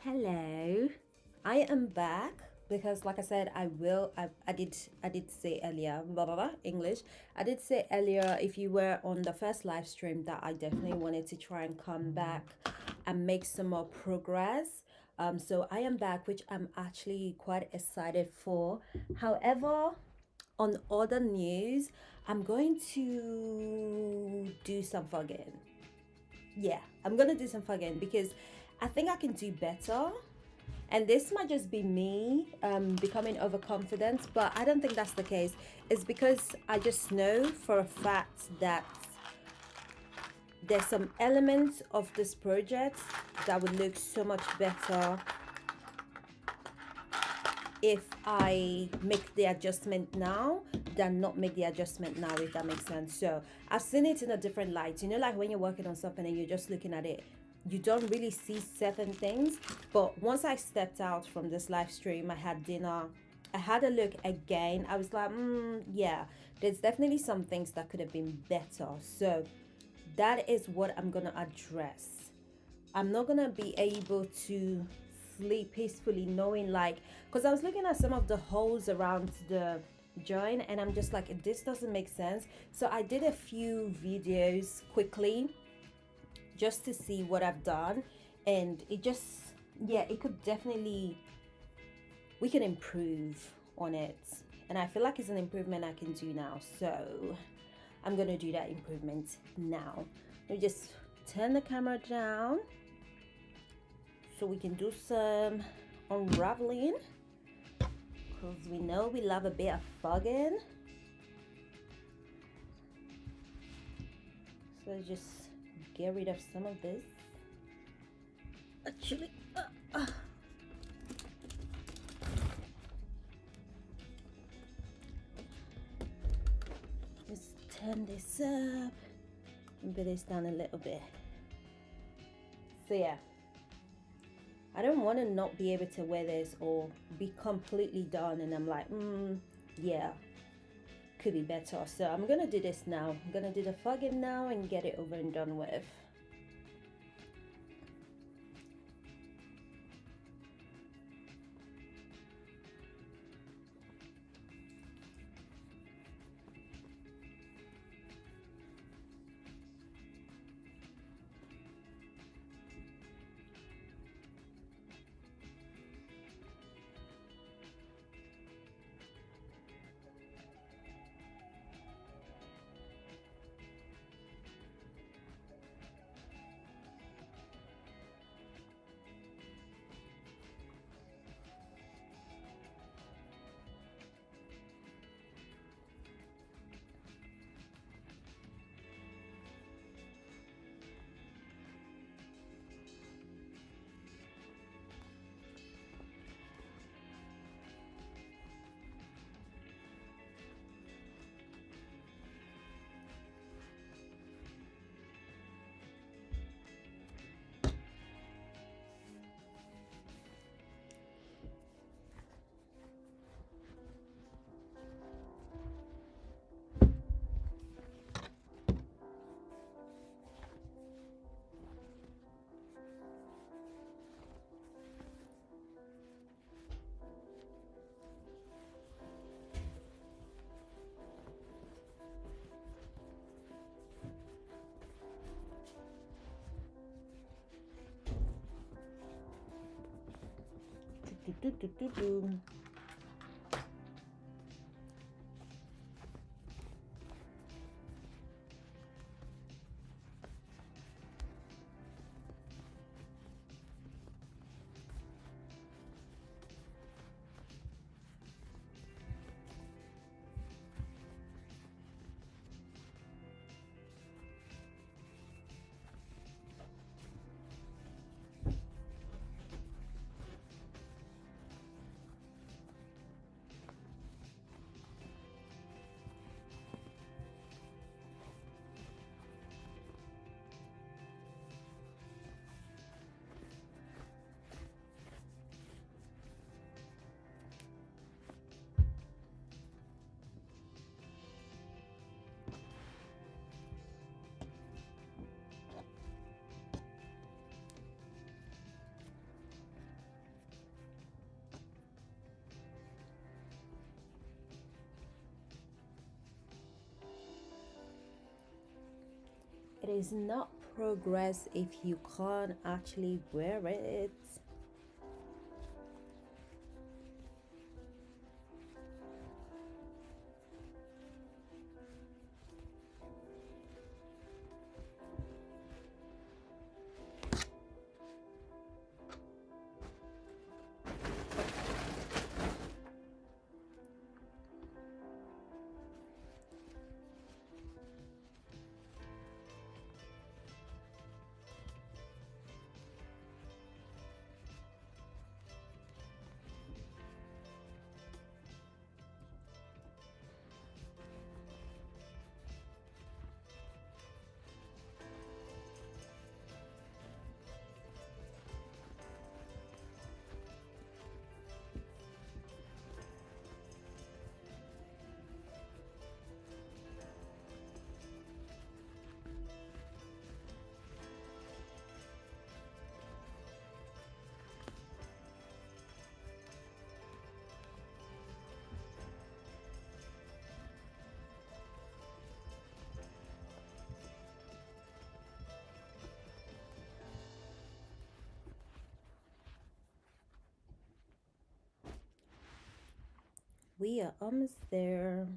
Hello, I am back because, like I said, I did say earlier, blah blah blah, English. I did say earlier, if you were on the first live stream, that I definitely wanted to try and come back and make some more progress. So I am back, which I'm actually quite excited for. However, on other news, I'm going to do some forgetting. Yeah, I'm gonna do some forgetting because I think I can do better. And this might just be me becoming overconfident, but I don't think that's the case. It's because I just know for a fact that there's some elements of this project that would look so much better if I make the adjustment now than not make the adjustment now, if that makes sense. So I've seen it in a different light. You know, like when you're working on something and you're just looking at it, you don't really see certain things. But once I stepped out from this live stream, I had dinner, I had a look again. I was like, yeah, there's definitely some things that could have been better. So that is what I'm gonna address. I'm not gonna be able to sleep peacefully knowing, like, because I was looking at some of the holes around the join and I'm just like, this doesn't make sense. So I did a few videos quickly just to see what I've done, and it just, yeah, it could definitely, we can improve on it, and I feel like it's an improvement I can do now. So I'm gonna do that improvement now. Let me just turn the camera down so we can do some unraveling, because we know we love a bit of fogging. So let's just get rid of some of this. Actually, just turn this up and put this down a little bit. So yeah, I don't want to not be able to wear this or be completely done and I'm like, yeah, could be better. So I'm gonna do this now. I'm gonna do the fogging now and get it over and done with. Do, do, do, do. It is not progress if you can't actually wear it. We are almost there.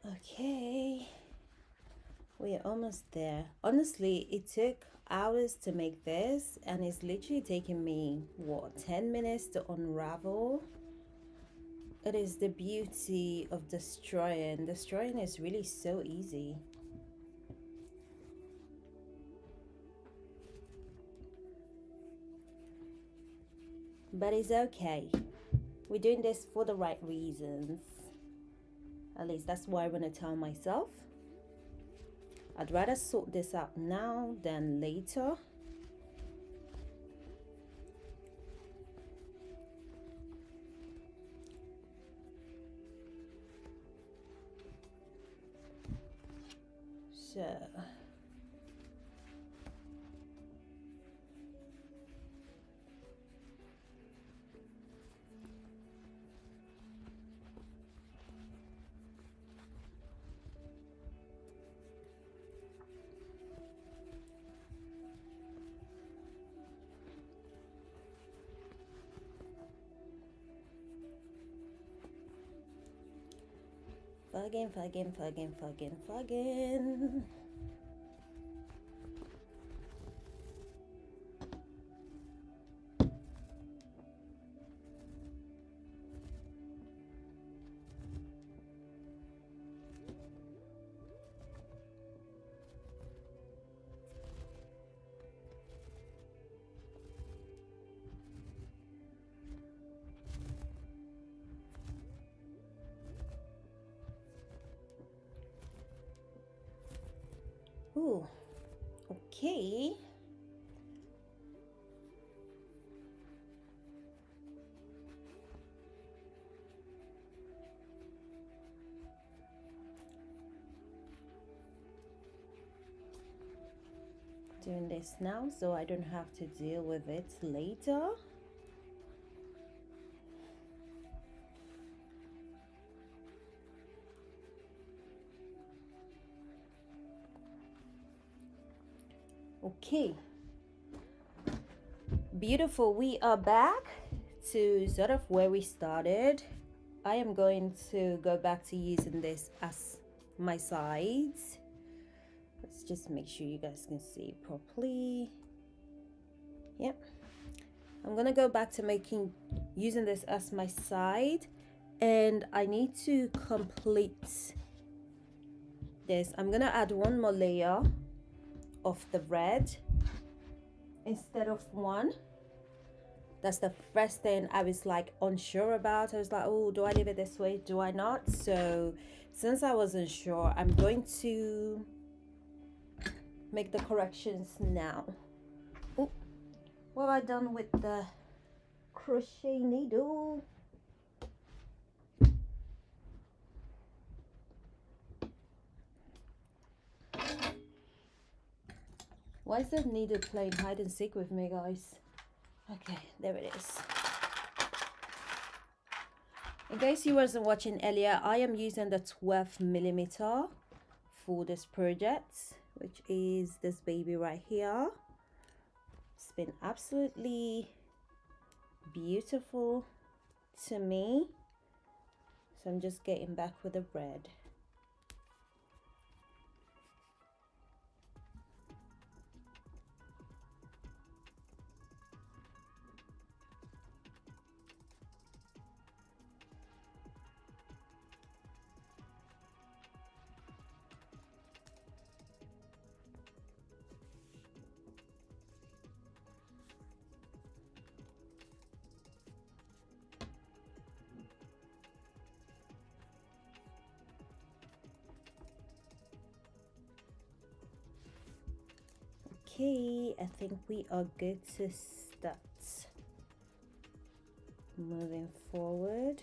Okay, we are almost there. Honestly, it took hours to make this, and it's literally taking me what, 10 minutes to unravel. It is the beauty of destroying. Destroying is really so easy. But it's okay. We're doing this for the right reasons. At least that's what I want to tell myself. I'd rather sort this out now than later. So fugging. Ooh, okay. Doing this now so I don't have to deal with it later. Okay, beautiful. We are back to sort of where we started. I am going to go back to using this as my sides. Let's just make sure you guys can see properly. Yep, I'm gonna go back to using this as my side, and I need to complete this. I'm gonna add one more layer of the red instead of one. That's the first thing I was like unsure about. I was like, oh, do I leave it this way, do I not? So since I wasn't sure, I'm going to make the corrections now. Oh, what have I done with the crochet needle? Why is the needle playing hide and seek with me, guys? Okay, there it is. In case you wasn't watching earlier, I am using the 12mm for this project, which is this baby right here. It's been absolutely beautiful to me. So I'm just getting back with the red. Okay, I think we are good to start moving forward.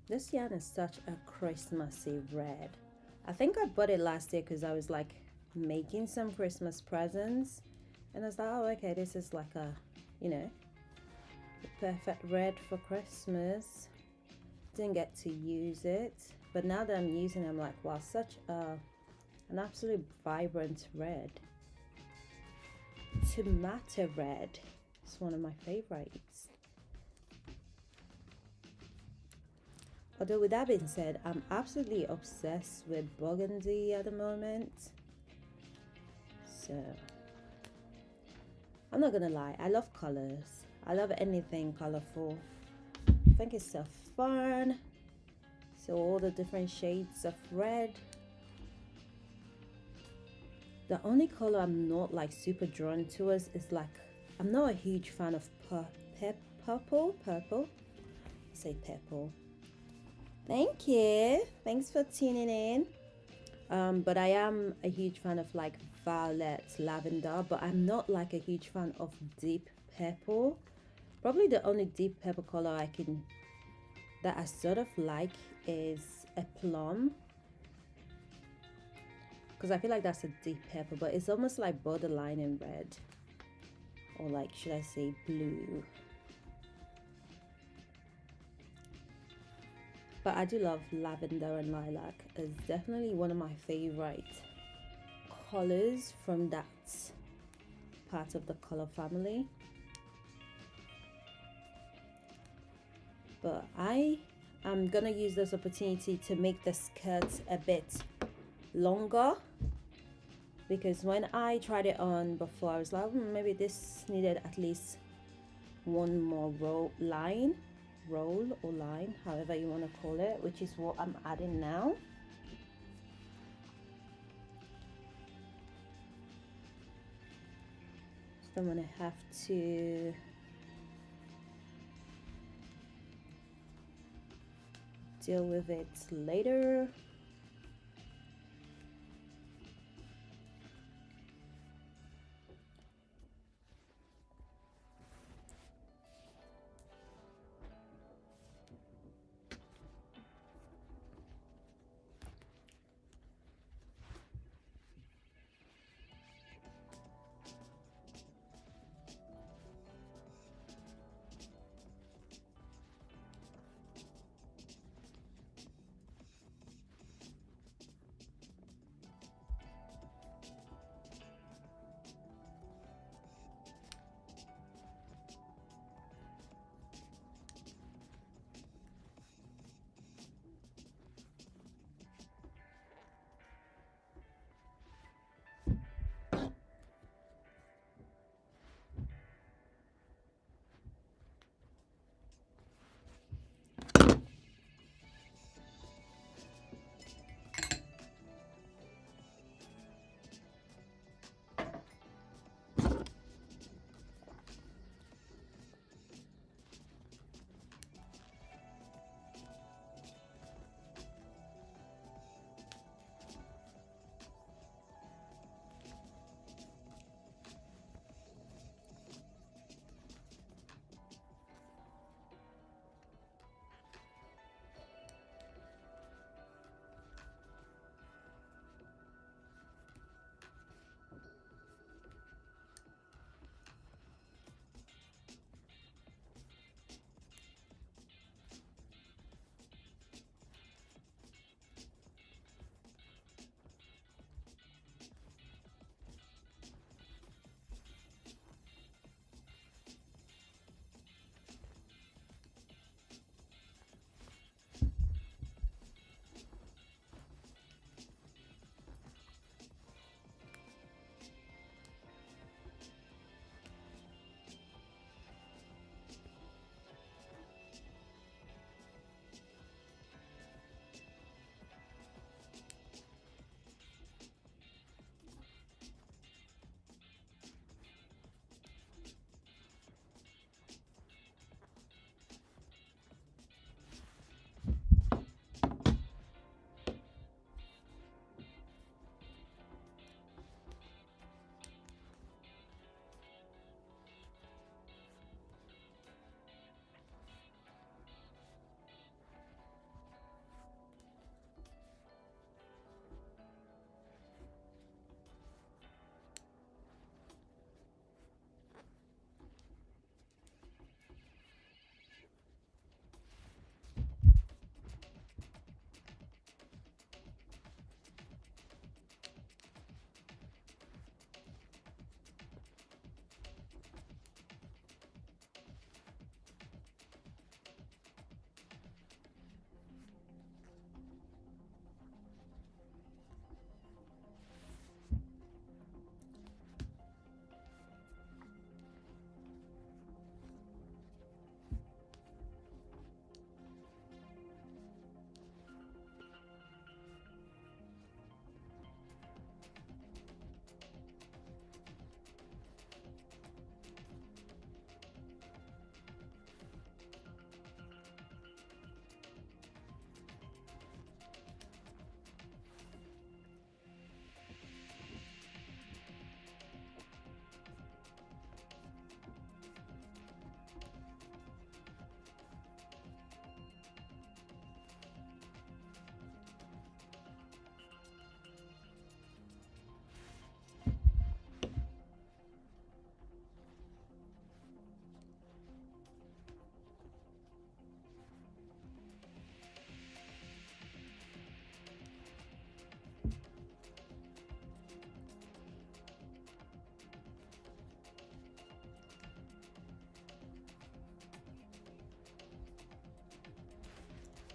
This yarn is such a Christmassy red. I think I bought it last year because I was like making some Christmas presents, and I was like, oh, okay, this is like a, you know, the perfect red for Christmas. Didn't get to use it, but now that I'm using it, I'm like, wow, such an absolute vibrant red. Tomato red. It's one of my favorites. Although with that being said, I'm absolutely obsessed with burgundy at the moment. So I'm not gonna lie, I love colors. I love anything colorful. I think it's so fun. So all the different shades of red. The only color I'm not like super drawn towards is like, I'm not a huge fan of purple. Say purple. Thank you. Thanks for tuning in. But I am a huge fan of like violet, lavender, but I'm not like a huge fan of deep purple. Probably the only deep purple color that I sort of like is a plum, because I feel like that's a deep purple, but it's almost like borderline in red, or like, should I say blue. But I do love lavender and lilac. It's definitely one of my favorite colors from that part of the color family. But I am gonna use this opportunity to make the skirt a bit longer, because when I tried it on before, I was like, maybe this needed at least one more roll or line, however you want to call it, which is what I'm adding now. So I'm gonna have to deal with it later.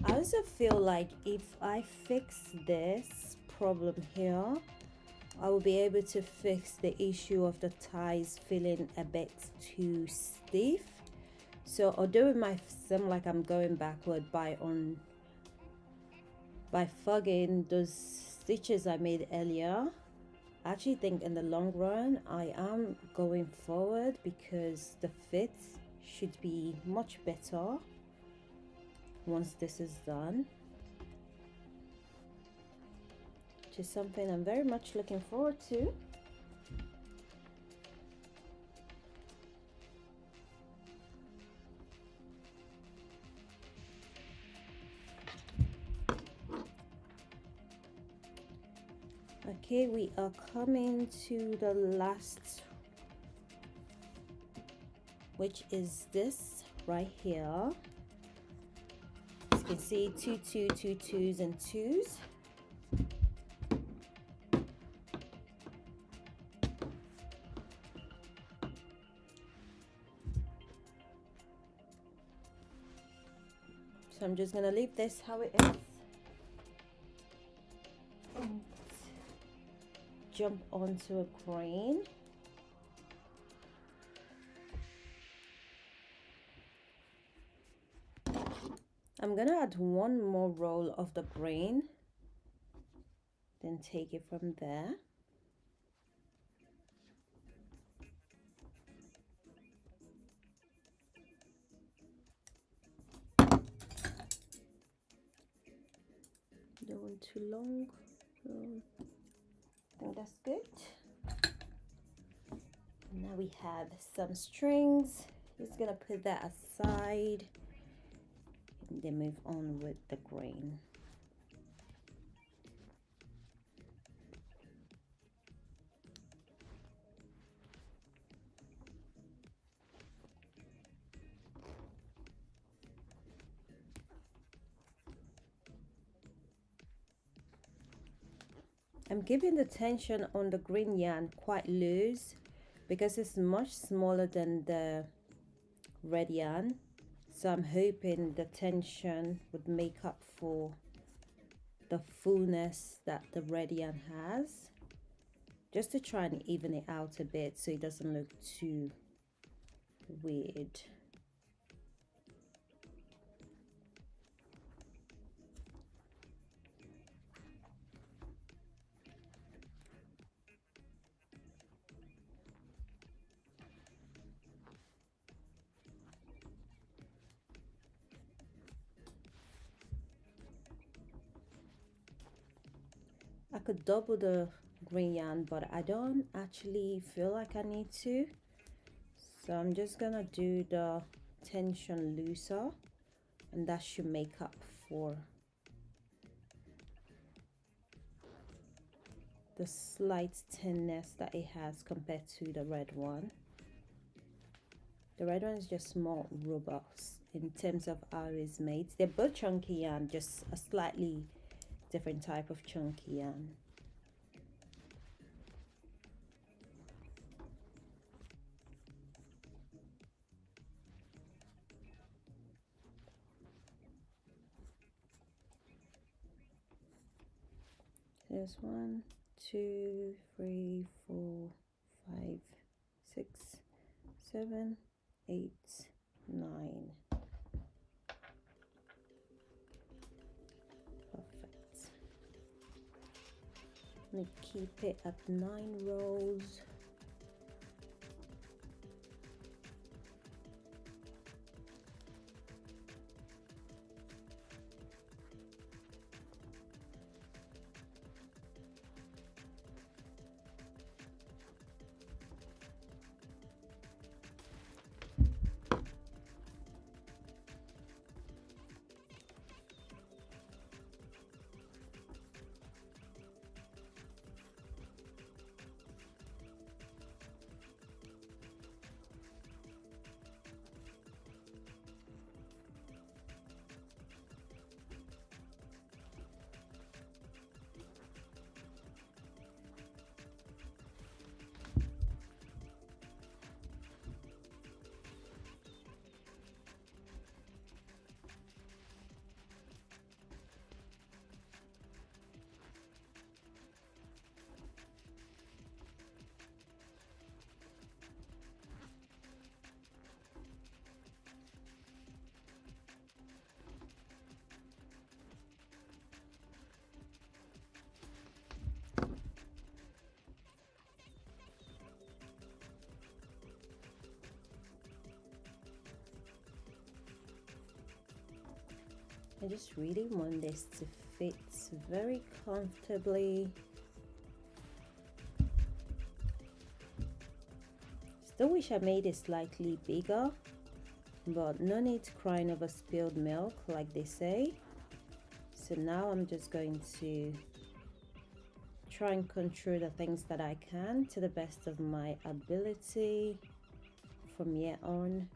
I also feel like if I fix this problem here, I will be able to fix the issue of the ties feeling a bit too stiff. So although it might seem like I'm going backward by fugging those stitches I made earlier, I actually think in the long run I am going forward because the fit should be much better once this is done, which is something I'm very much looking forward to. Okay, we are coming to the last, which is this right here. As you can see, 2 2 2 2s and 2s. So I'm just gonna leave this how it is and jump onto a grain. I'm gonna add one more roll of the grain, then take it from there. Don't want too long. I think that's good. Now we have some strings. Just gonna put that aside and then move on with the grain. I'm keeping the tension on the green yarn quite loose because it's much smaller than the red yarn. So I'm hoping the tension would make up for the fullness that the red yarn has, just to try and even it out a bit so it doesn't look too weird. I could double the green yarn, but I don't actually feel like I need to. So I'm just gonna do the tension looser, and that should make up for the slight thinness that it has compared to the red one. The red one is just more robust in terms of how it's made. They're both chunky yarn, just a slightly different type of chunky yarn. There's 1 2 3 4 5 6 7 8 9. Perfect. Let me keep it at 9 rows. I just really want this to fit very comfortably. Still wish I made it slightly bigger, but no need crying over spilled milk, like they say. So now I'm just going to try and control the things that I can to the best of my ability from here on.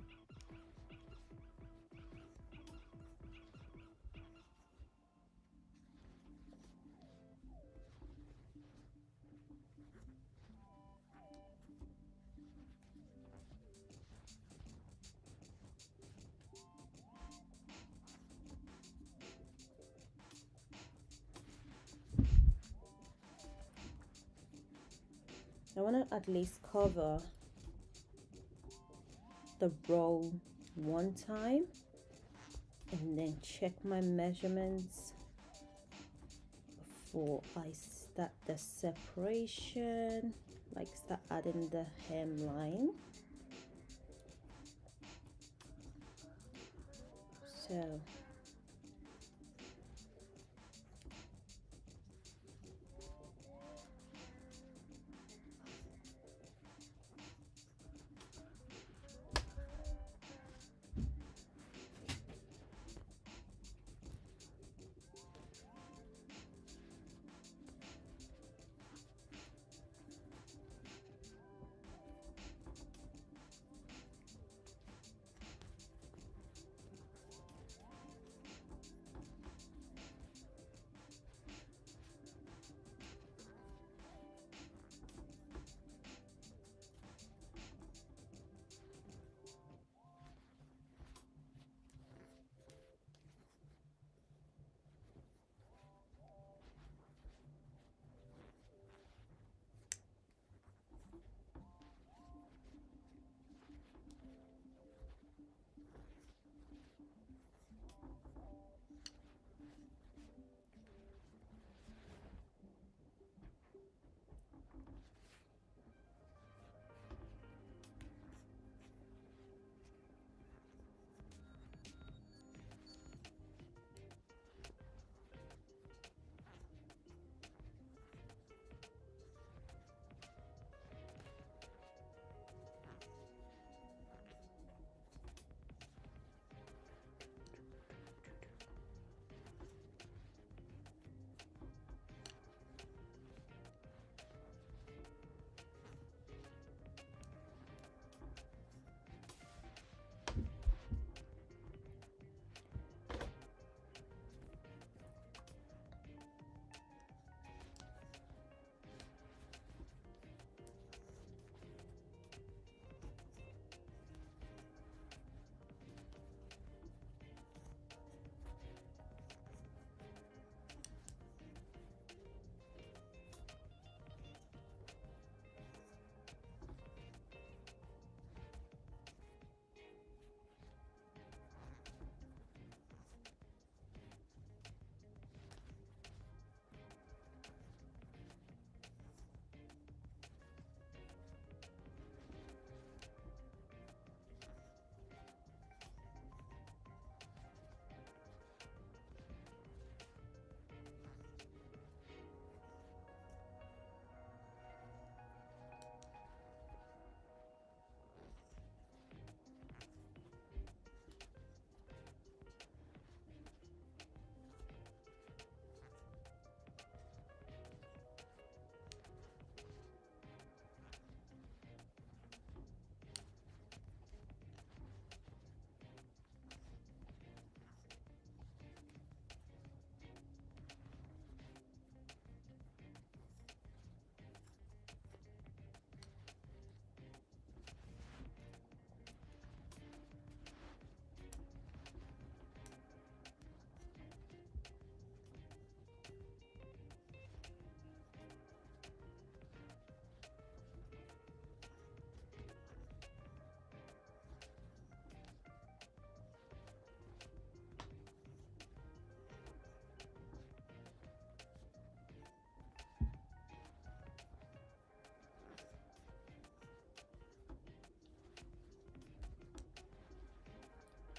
I want to at least cover the row one time and then check my measurements before I start the separation, like start adding the hemline. So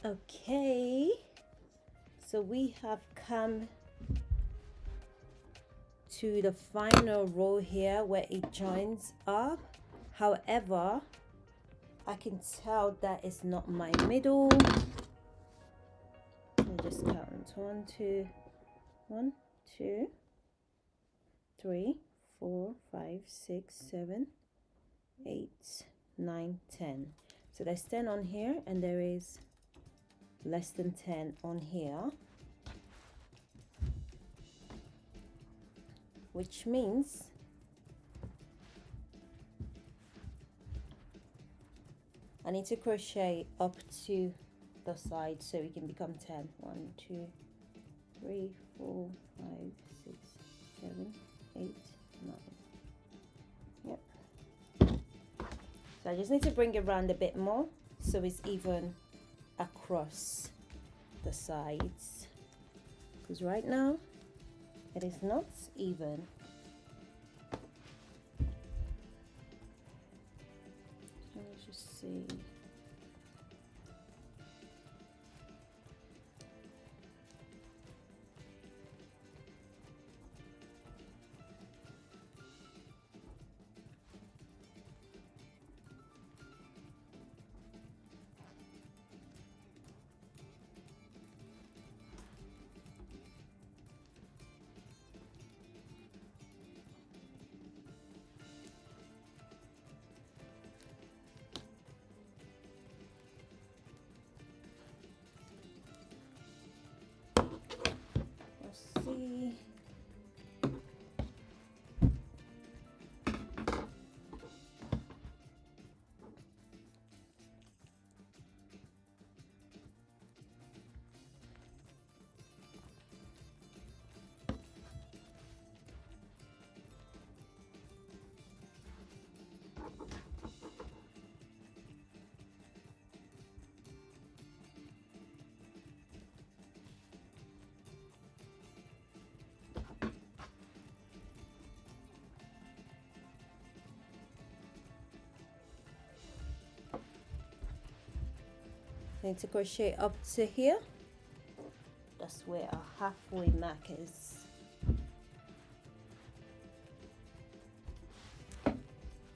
okay, So we have come to the final row here where it joins up. However, I can tell that it's not my middle. I'll just count 1, 2, 1, 2, 3, 4, 5, 6, 7, 8, 9, 10. So there's 10 on here and there is less than 10 on here, which means I need to crochet up to the side so it can become 10. 1, 2, 3, 4, 5, 6, 7, 8, 9. Yep. So I just need to bring it around a bit more so it's even across the sides, because right now it is not even. Let's just see. See. I need to crochet up to here. That's where our halfway mark is.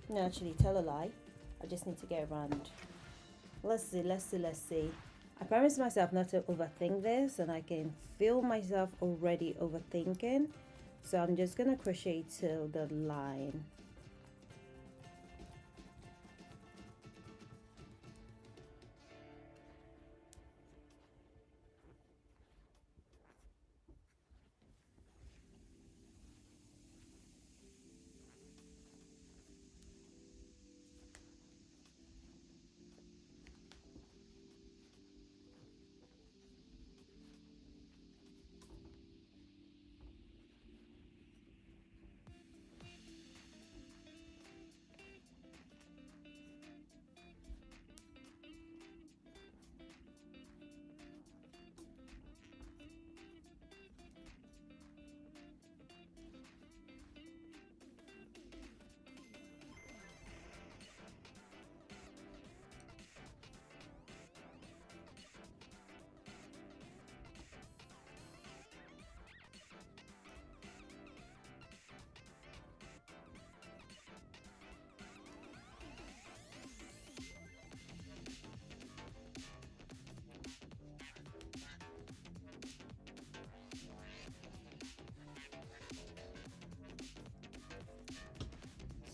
No, actually, tell a lie. I just need to get around. Let's see. I promised myself not to overthink this, and I can feel myself already overthinking. So I'm just gonna crochet till the line.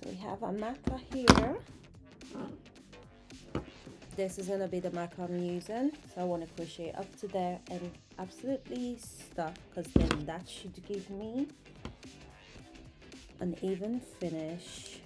So we have a marker here. This is gonna be the marker I'm using. So I want to crochet up to there and absolutely stop, because then that should give me an even finish.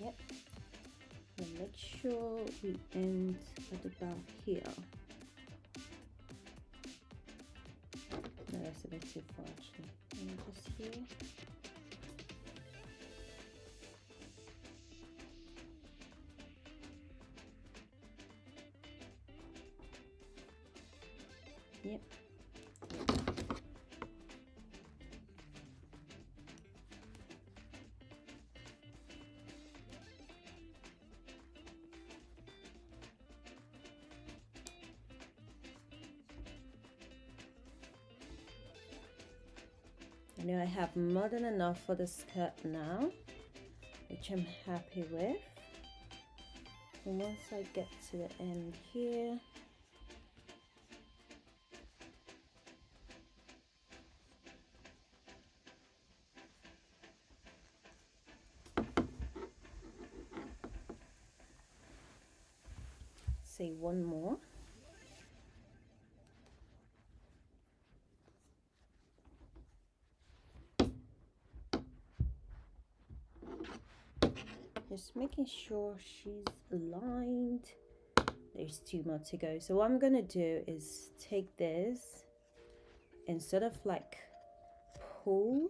Yep. And make sure we end at about here. No, that's a bit too far actually. And just here. Yep. I know I have more than enough for the skirt now, which I'm happy with. And once I get to the end here, say one more. Just making sure she's aligned. There's 2 more to go. So what I'm gonna do is take this and sort of like pull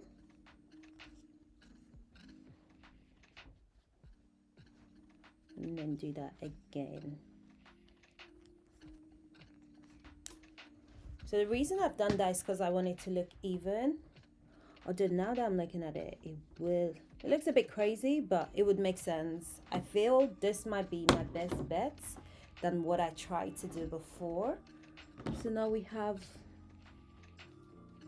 and then do that again. So the reason I've done that is because I want it to look even. Although now that I'm looking at it, it looks a bit crazy, but it would make sense. I feel this might be my best bet than what I tried to do before. So now we have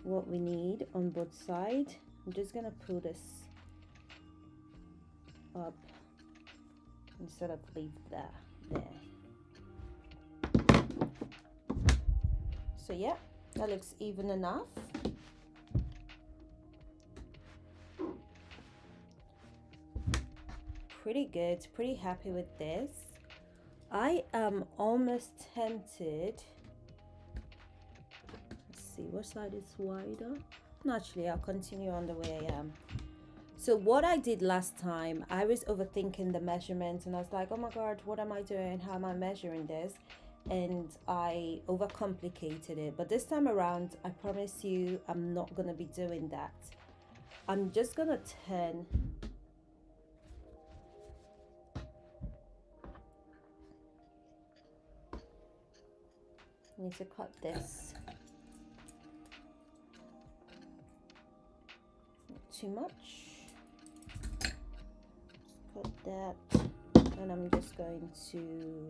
what we need on both sides. I'm just gonna pull this up and sort of leave that there. So yeah, that looks even enough. Pretty good, pretty happy with this. I am almost tempted. Let's see, what side is wider? No, actually, I'll continue on the way I am. So what I did last time, I was overthinking the measurements and I was like, oh my God, what am I doing? How am I measuring this? And I overcomplicated it. But this time around, I promise you, I'm not gonna be doing that. I'm just gonna turn I need to cut this. Not too much. Just cut that. And I'm just going to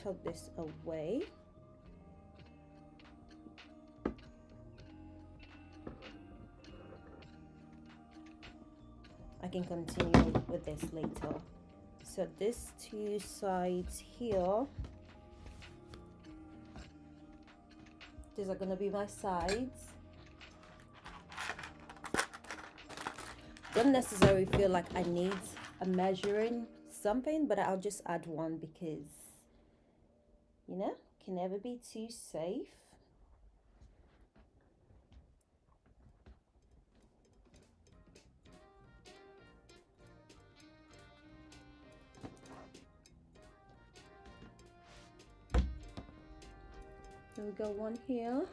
tuck this away. I can continue with this later. So these 2 sides here, these are gonna be my sides. Don't necessarily feel like I need a measuring something, but I'll just add one because, you know, can never be too safe. So we got one here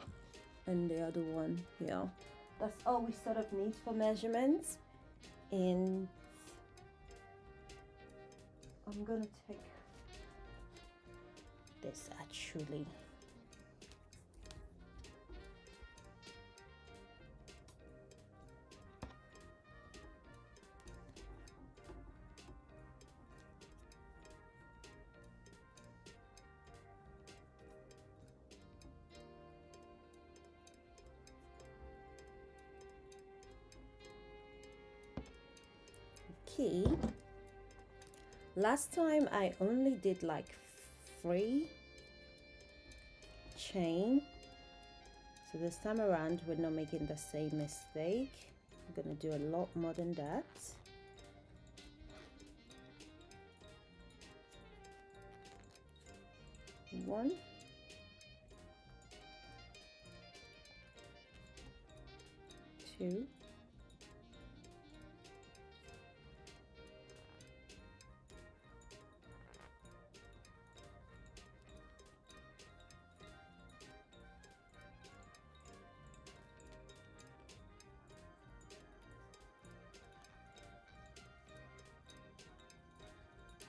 and the other one here. That's all we sort of need for measurements. And I'm gonna take this actually. Okay, last time I only did like 3 chain, so this time around we're not making the same mistake. I'm gonna do a lot more than that. One, two,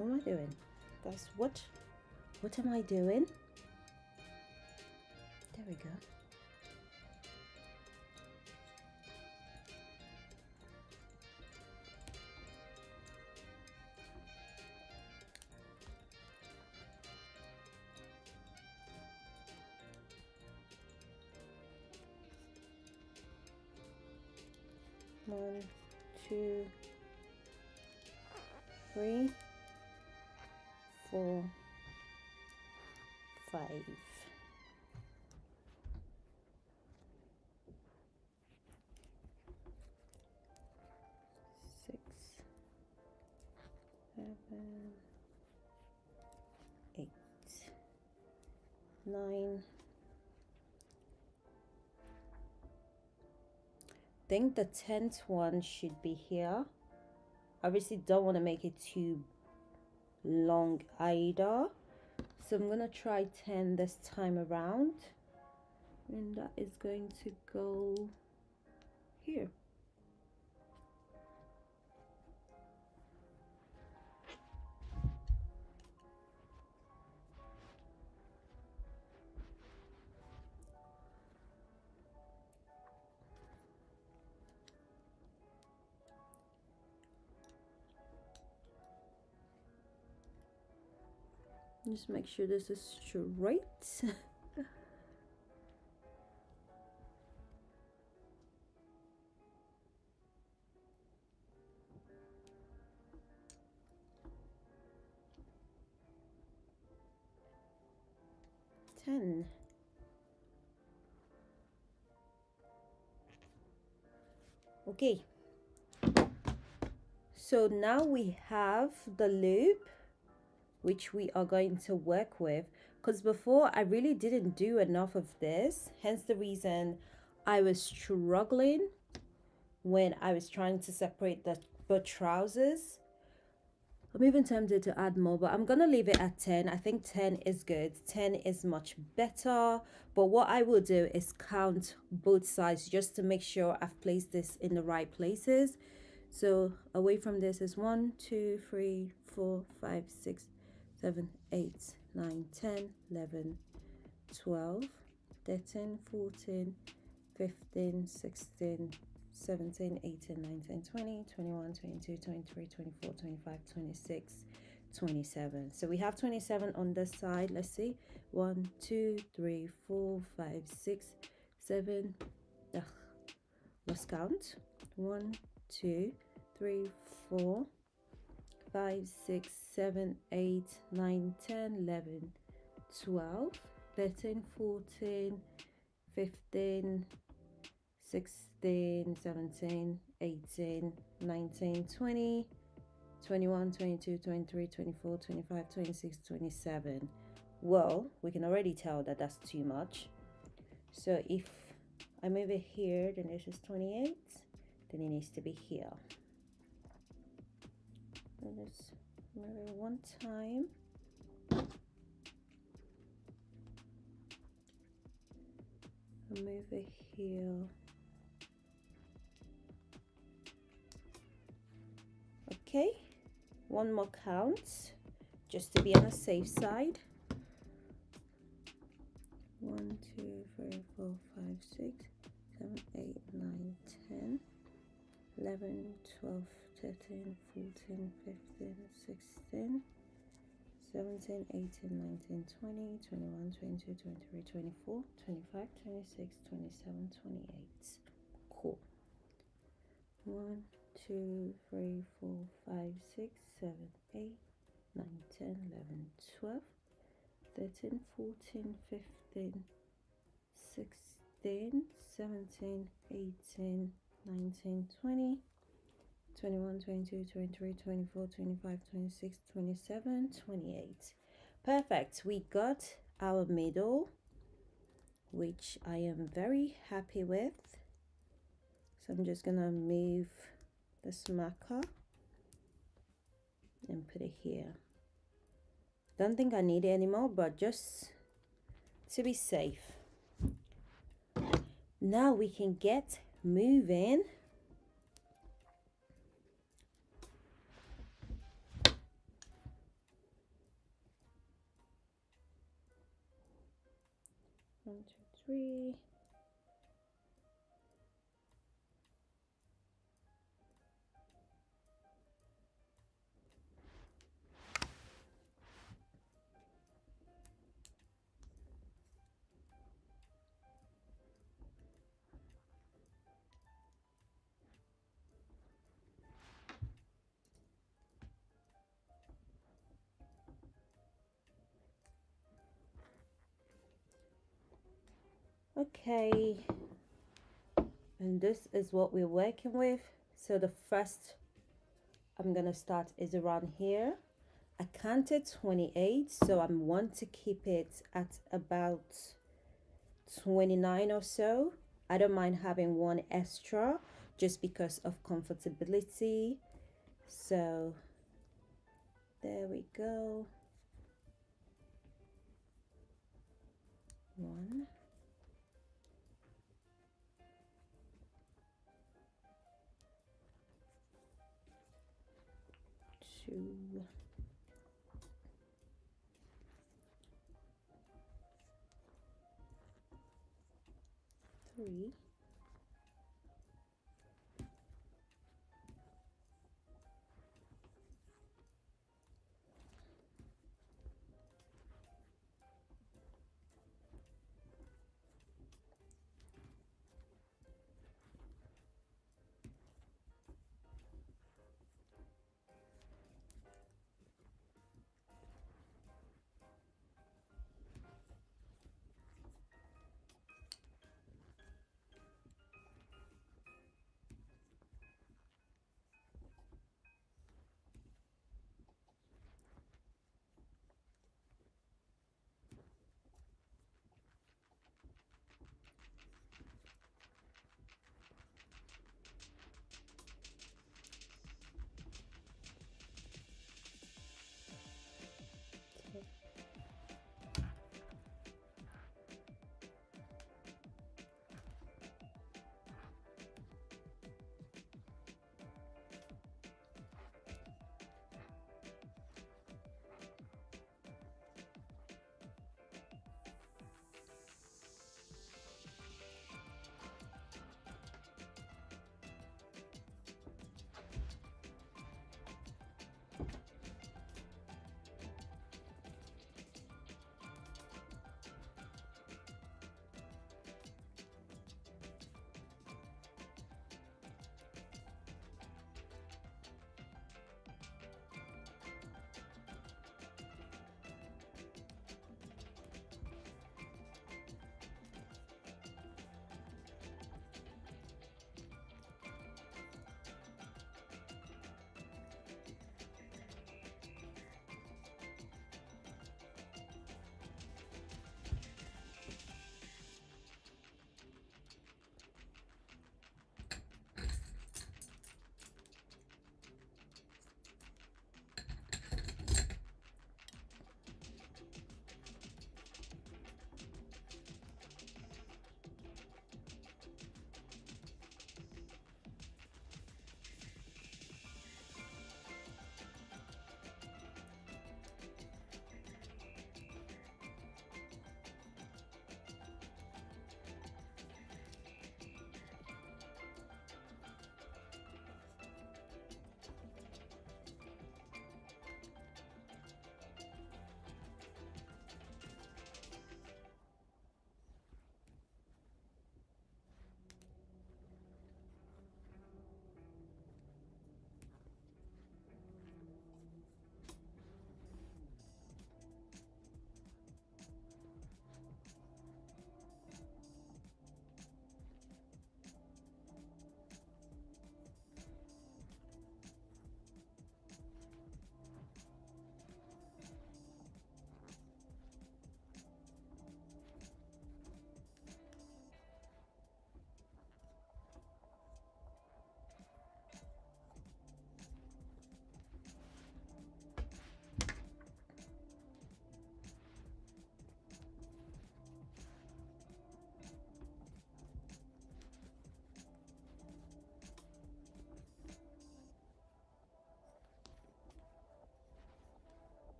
What am I doing? That's what am I doing? There we go. One, two, three, four, 5. 6, 7, 8, 9. I think the 10th one should be here. Obviously don't want to make it too long either, so I'm gonna try 10 this time around, and that is going to go here. Just make sure this is straight. Ten. Okay, so now we have the loop which we are going to work with, because before I really didn't do enough of this, hence the reason I was struggling when I was trying to separate the trousers. I'm even tempted to add more, but I'm gonna leave it at 10. I think 10 is good. 10 is much better. But what I will do is count both sides just to make sure I've placed this in the right places. So away from this is 1, 2, 3, 4, 5, 6, 7, 8, 9, 10, 11, 12, 13, 14, 15, 16, 17, 18, 19, 20, 21, 22, 23, 24, 25, 26, 27. So we have 27 on this side. Let's see. 1, 2, 3, 4, 5, 6, 7. Let's count. 1, 2, 3, 4, 5, 6, 7, 8, 9, 10, 11, 12, 13, 14, 15, 16, 17, 18, 19, 20, 21, 22, 23, 24, 25, 26, 27. Well, we can already tell that that's too much. So if I move it here, then this is 28, then it needs to be here. Let's move it one time. I'll move it here. Okay, one more count just to be on the safe side. 1, 2, 3, 4, 5, 6, 7, 8, 9, 10, 11, 12, 13, 14, 15, 16, 17, 18, 19, 20, 21, 22, 23, 24, 25, 26, 27, 28. Cool. 1, 2, 3, 4, 5, 6, 7, 8, 9, 10, 11, 12, 13, 14, 15, 16, 17, 18, 19, 20, 21, 22, 23, 24, 25, 26, 27, 28. Perfect. We got our middle, which I am very happy with. So I'm just gonna move this marker and put it here. Don't think I need it anymore, but just to be safe. Now we can get moving. 1, 2, 3. Okay, and this is what we're working with. So the first I'm gonna start is around here. I counted 28, so I want to keep it at about 29 or so. I don't mind having one extra just because of comfortability. So there we go. 1, 2, 3,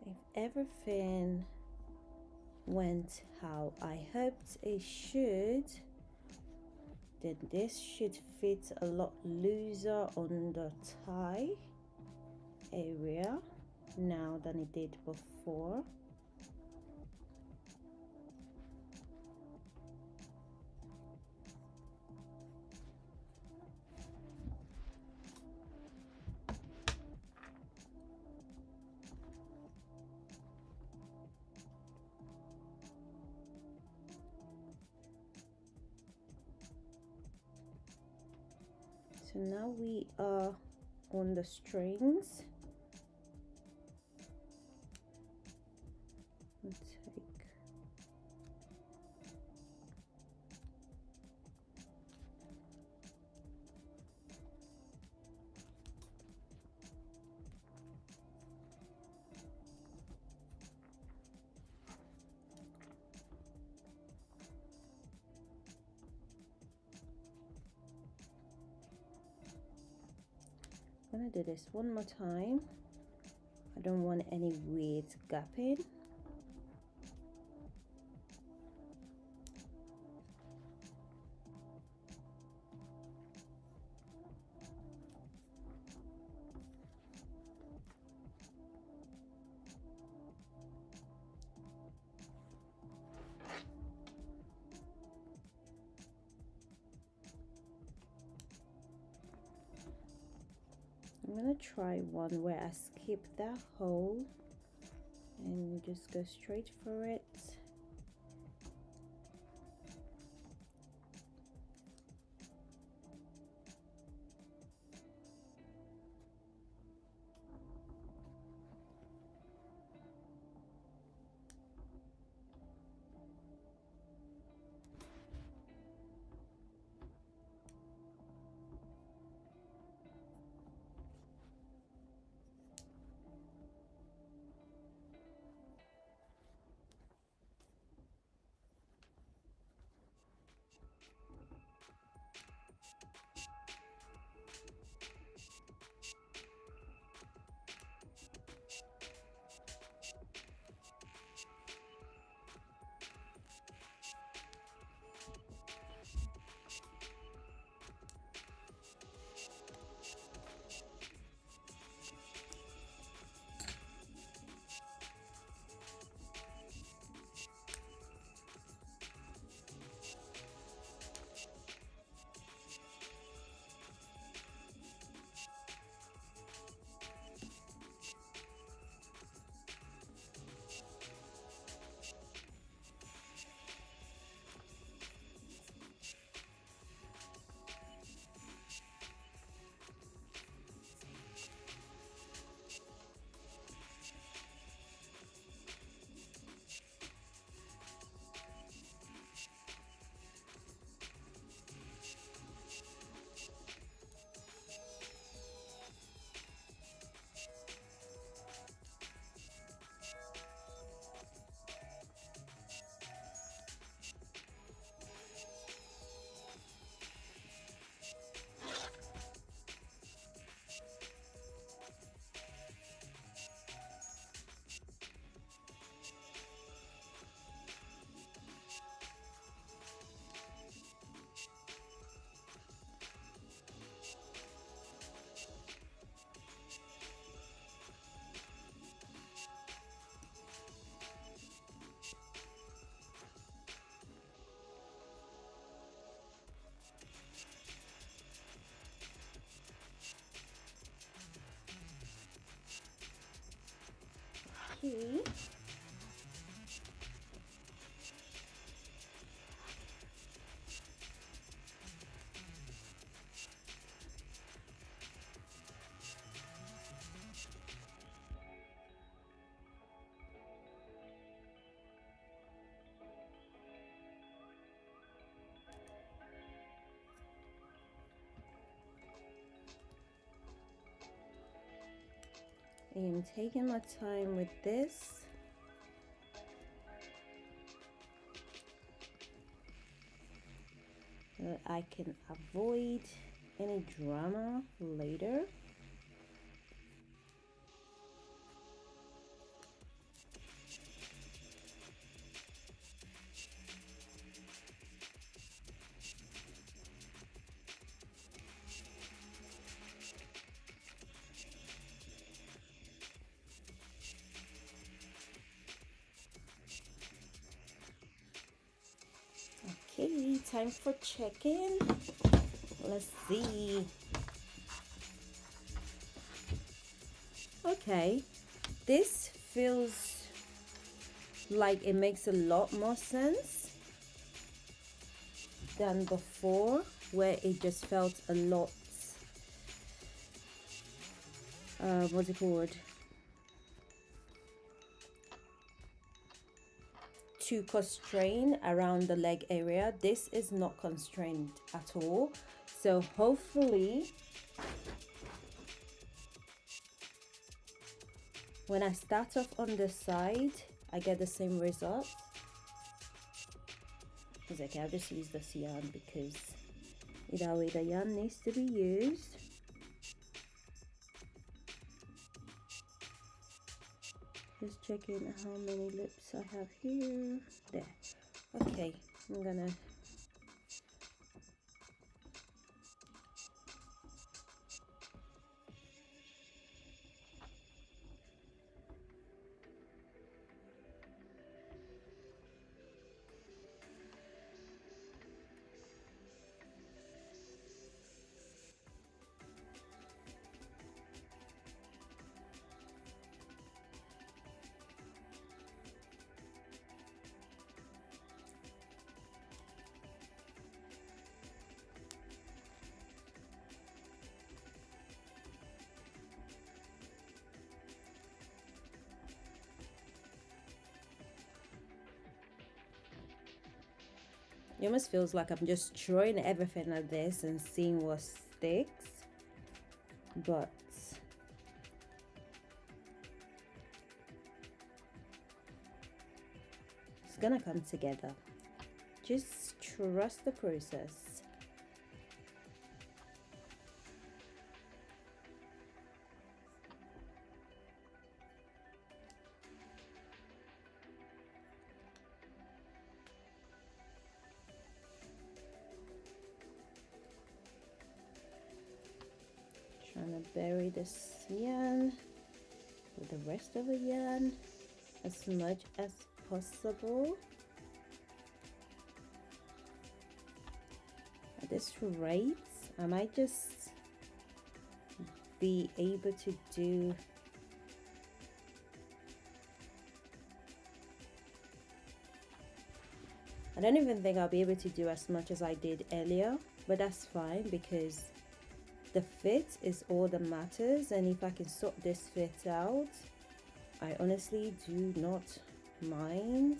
if everything went how I hoped it should, then this should fit a lot looser on the tie area now than it did before. So now we are on the strings. Let's take I'm gonna do this one more time. I don't want any weird gapping. I'm gonna try one where I skip that hole and just go straight for it. Okay. I am taking my time with this. So I can avoid any drama later. time for check-in. Let's see. Okay, this feels like it makes a lot more sense than before, where it just felt a lot what's it called, too constrained around the leg area. This is not constrained at all, so hopefully when I start off on the side I get the same result. It's okay, I'll just use this yarn because either way the yarn needs to be used. Just checking how many loops I have here. There. Okay, I'm gonna it almost feels like I'm just throwing everything at this and seeing what sticks, but it's gonna come together. Just trust the process. Trying to bury this yarn with the rest of the yarn as much as possible. At this rate, I might just be able to do I don't even think I'll be able to do as much as I did earlier, but that's fine because the fit is all that matters, and if I can sort this fit out, I honestly do not mind.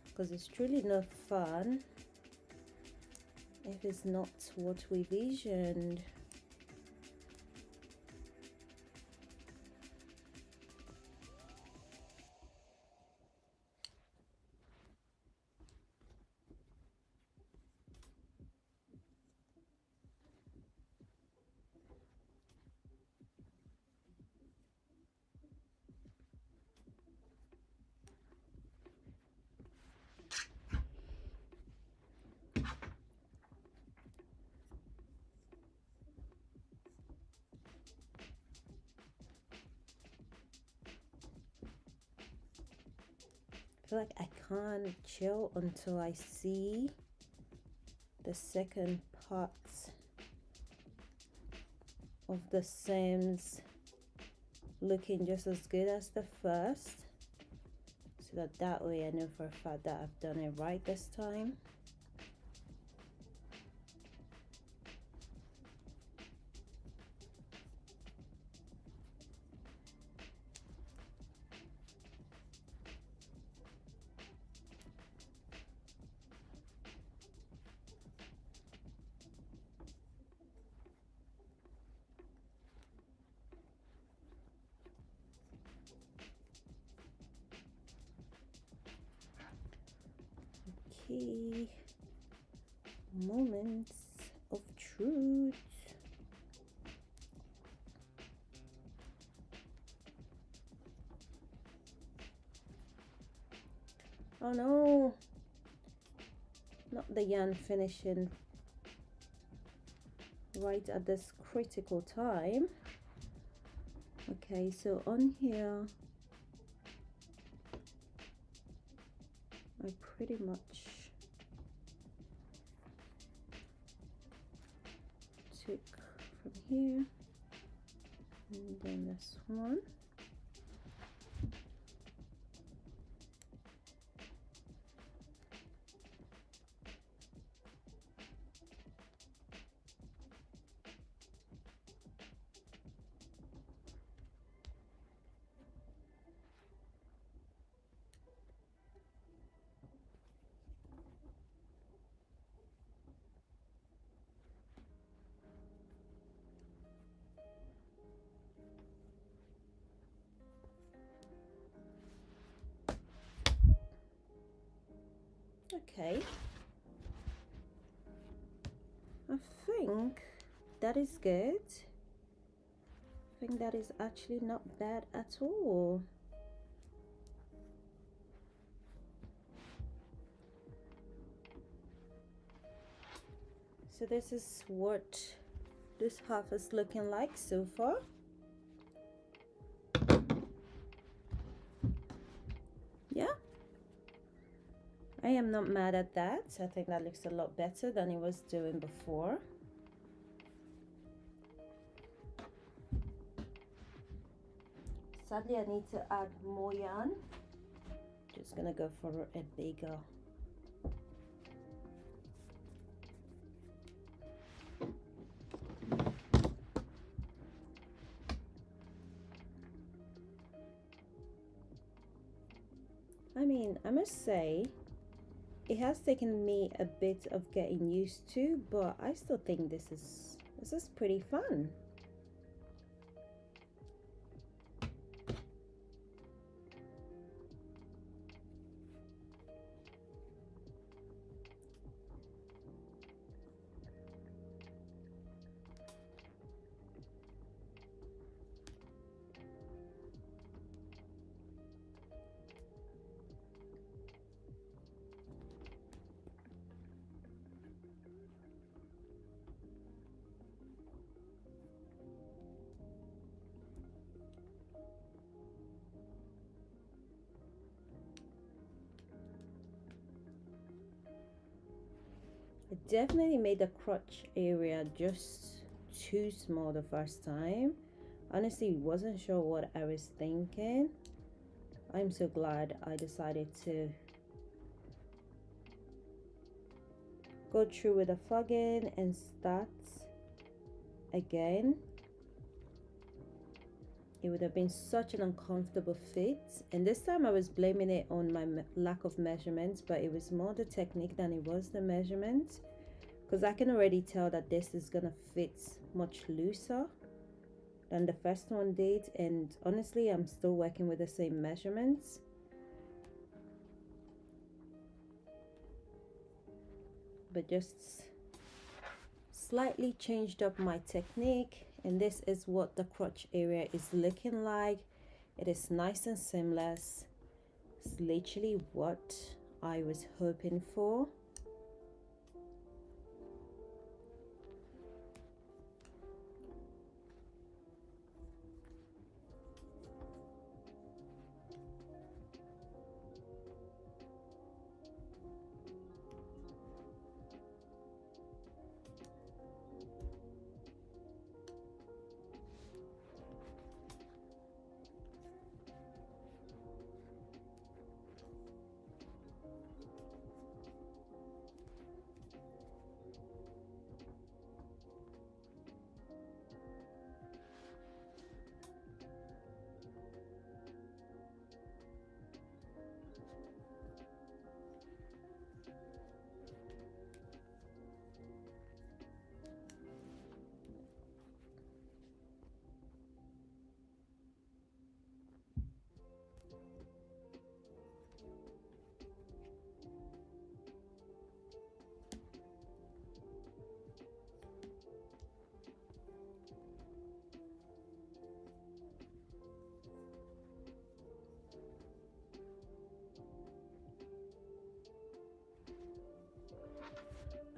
Because it's truly not fun if it's not what we visioned. I feel like I can't chill until I see the second part of the seams looking just as good as the first, so that way I know for a fact that I've done it right this time. Okay, moments of truth. Oh no, not the yarn finishing right at this critical time. Okay, so on here I pretty much took from here and then this one. Okay, I think that is good. I think that is actually not bad at all. So this is what this half is looking like so far. Yeah, I am not mad at that. I think that looks a lot better than it was doing before. Sadly, I need to add more yarn. Just gonna go for a bigger. I mean, I must say, it has taken me a bit of getting used to, but I still think this is pretty fun. I definitely made the crotch area just too small the first time. Honestly, wasn't sure what I was thinking. I'm so glad I decided to go through with the plugin and start again. It would have been such an uncomfortable fit, and this time I was blaming it on my lack of measurements, but it was more the technique than it was the measurement, because I can already tell that this is gonna fit much looser than the first one did, and honestly I'm still working with the same measurements. But just slightly changed up my technique, and this is what the crotch area is looking like. It is nice and seamless. It's literally what I was hoping for.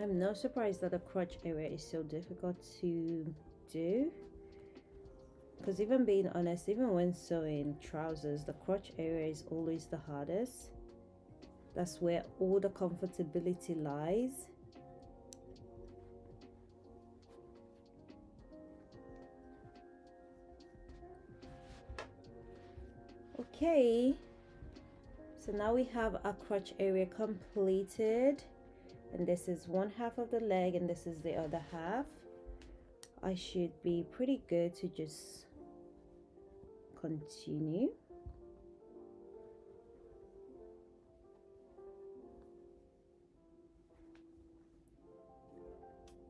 I'm not surprised that the crotch area is so difficult to do, because even being honest, even when sewing trousers, the crotch area is always the hardest. That's where all the comfortability lies. Okay, so now we have our crotch area completed, and this is one half of the leg and this is the other half. I should be pretty good to just continue.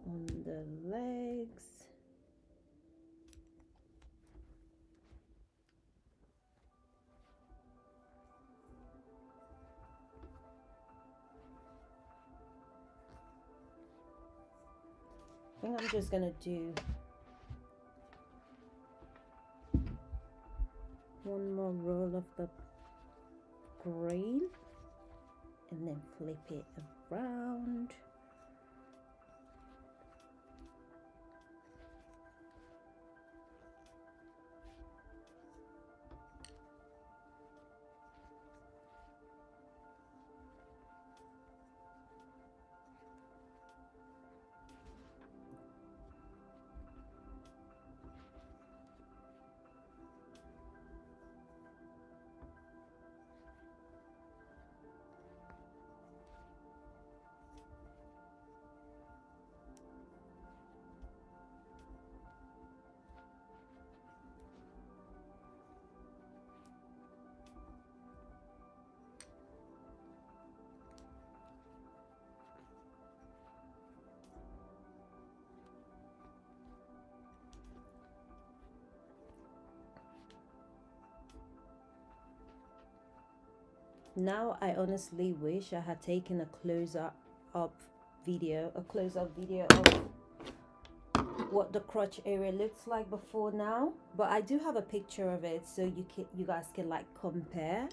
On the legs. I think I'm just gonna do one more roll of the green and then flip it around. Now I honestly wish I had taken a close-up video of what the crotch area looks like before now, but I do have a picture of it so you guys can like compare,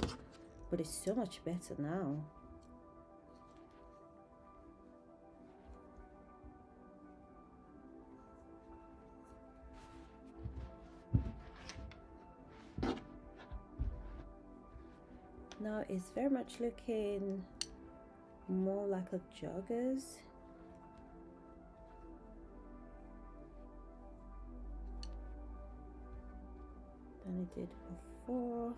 but it's so much better now. Now it's very much looking more like a joggers. Than it did before.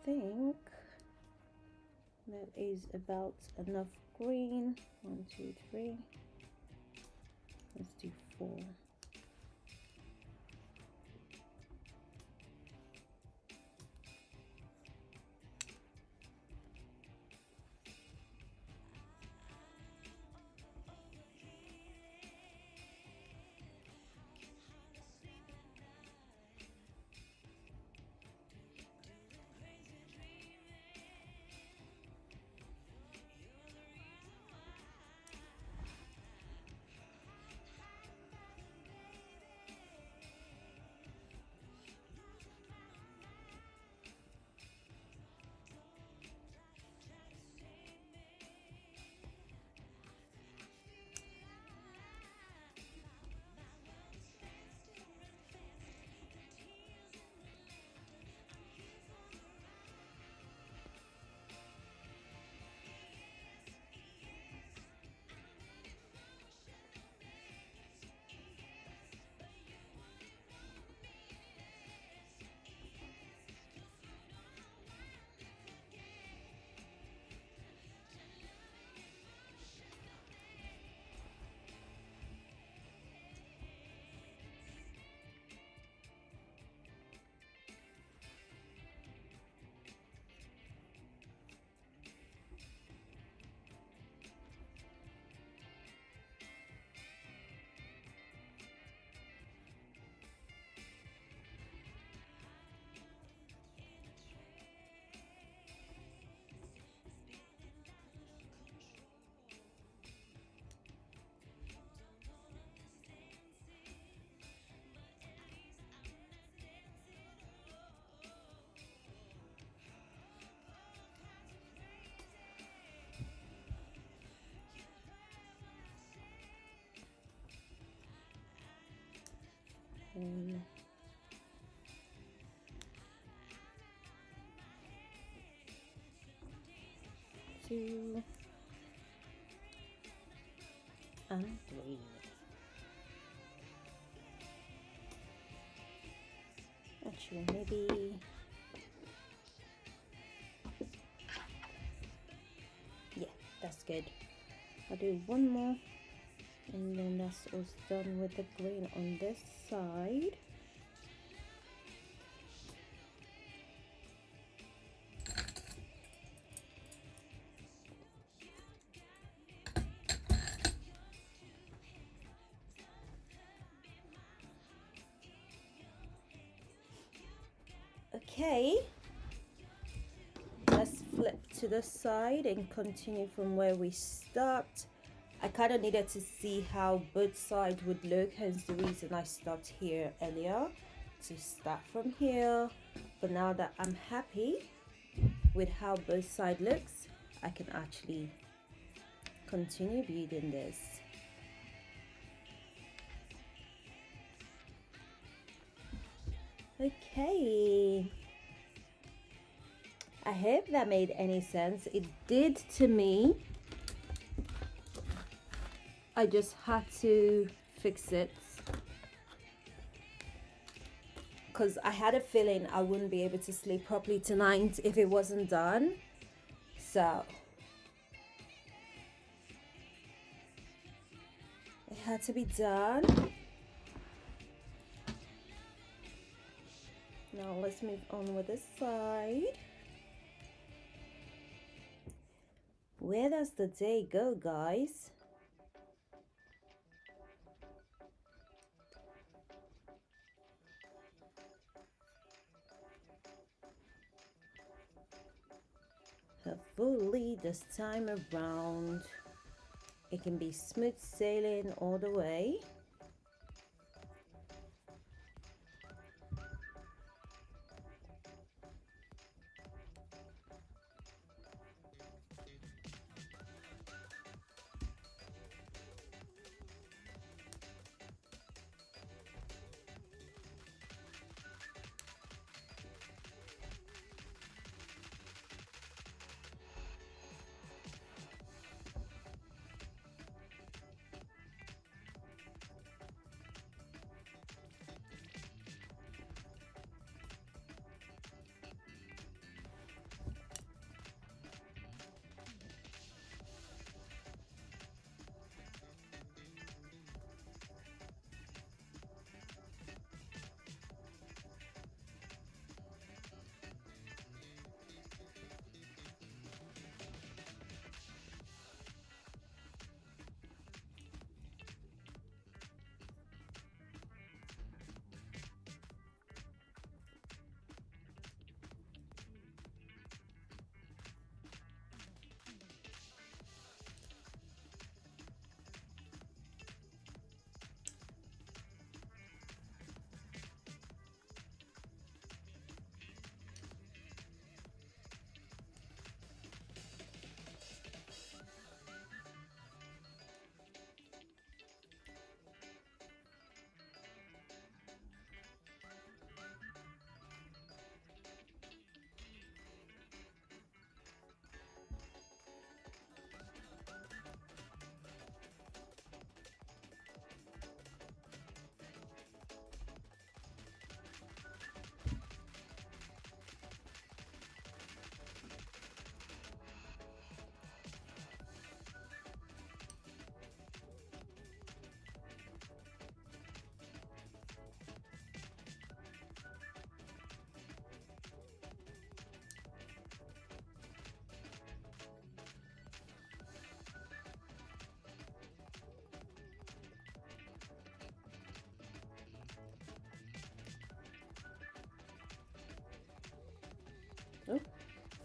think that is about enough green. 1, 2, 3. Let's do 4. And 2 and 3. Actually, maybe, yeah, that's good. I'll do one more, and then that's all done with the green on this side. Okay, let's flip to the side and continue from where we stopped. I kind of needed to see how both sides would look, hence the reason I stopped here earlier, to start from here. But now that I'm happy with how both sides looks, I can actually continue building this. Okay, I hope that made any sense. It did to me. I just had to fix it because I had a feeling I wouldn't be able to sleep properly tonight if it wasn't done. So it had to be done. Now let's move on with this side. Where does the day go, guys? Hopefully this time around it can be smooth sailing all the way.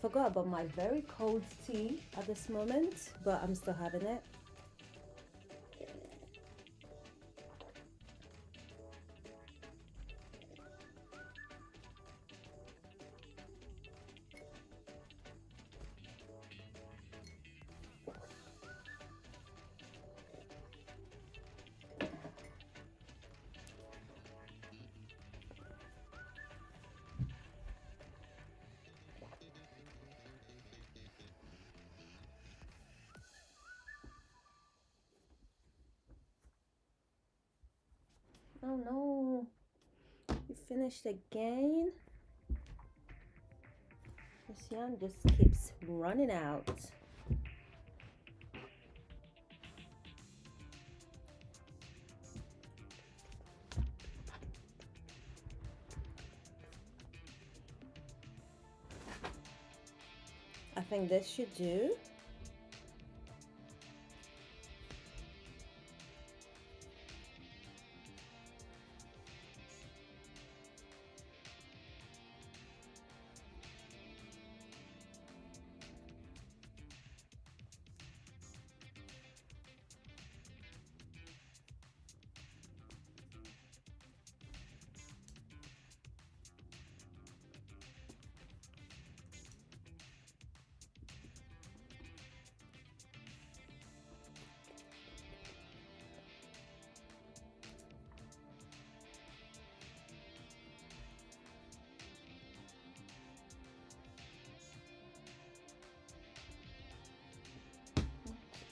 Forgot about my very cold tea at this moment, but I'm still having it. Oh no, you finished again? This yarn just keeps running out. I think this should do.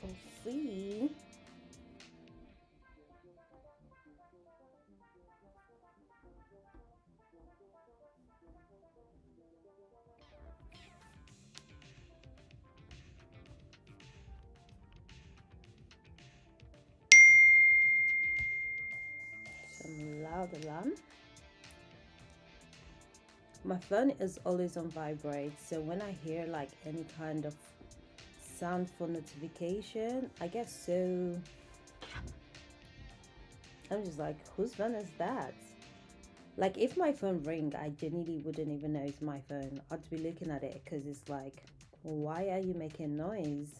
Let's see. Some loud alarm. My phone is always on vibrate, so when I hear like any kind of sound for notification, I get so, I'm just like, whose phone is that? Like if my phone ring, I genuinely wouldn't even know it's my phone. I'd be looking at it because it's like, why are you making noise?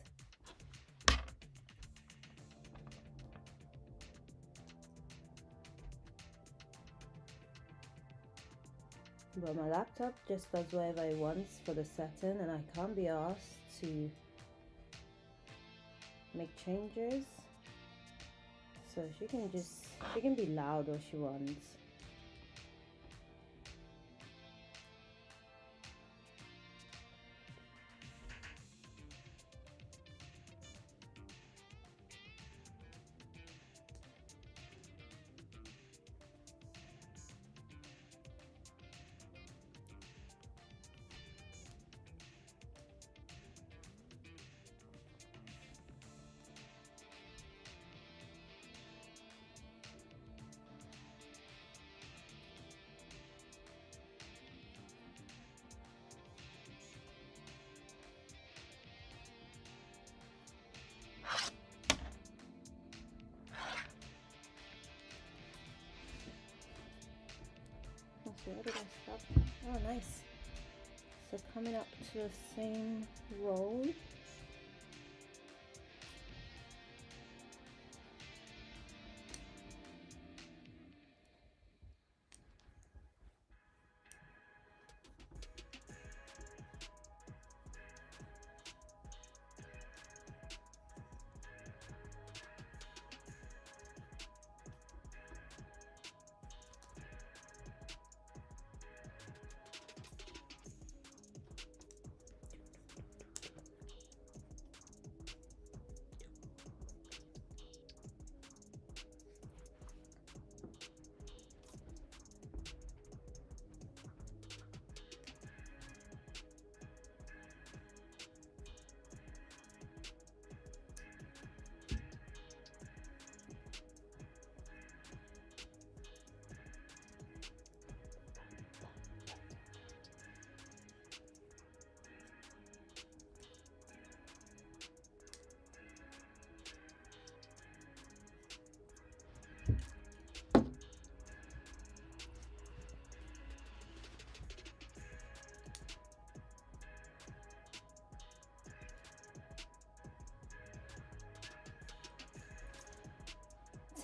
But my laptop just does whatever it wants for the setting, and I can't be asked to make changes. So she can be loud all she wants. So where did I stop? Oh, nice. So coming up to the same roll.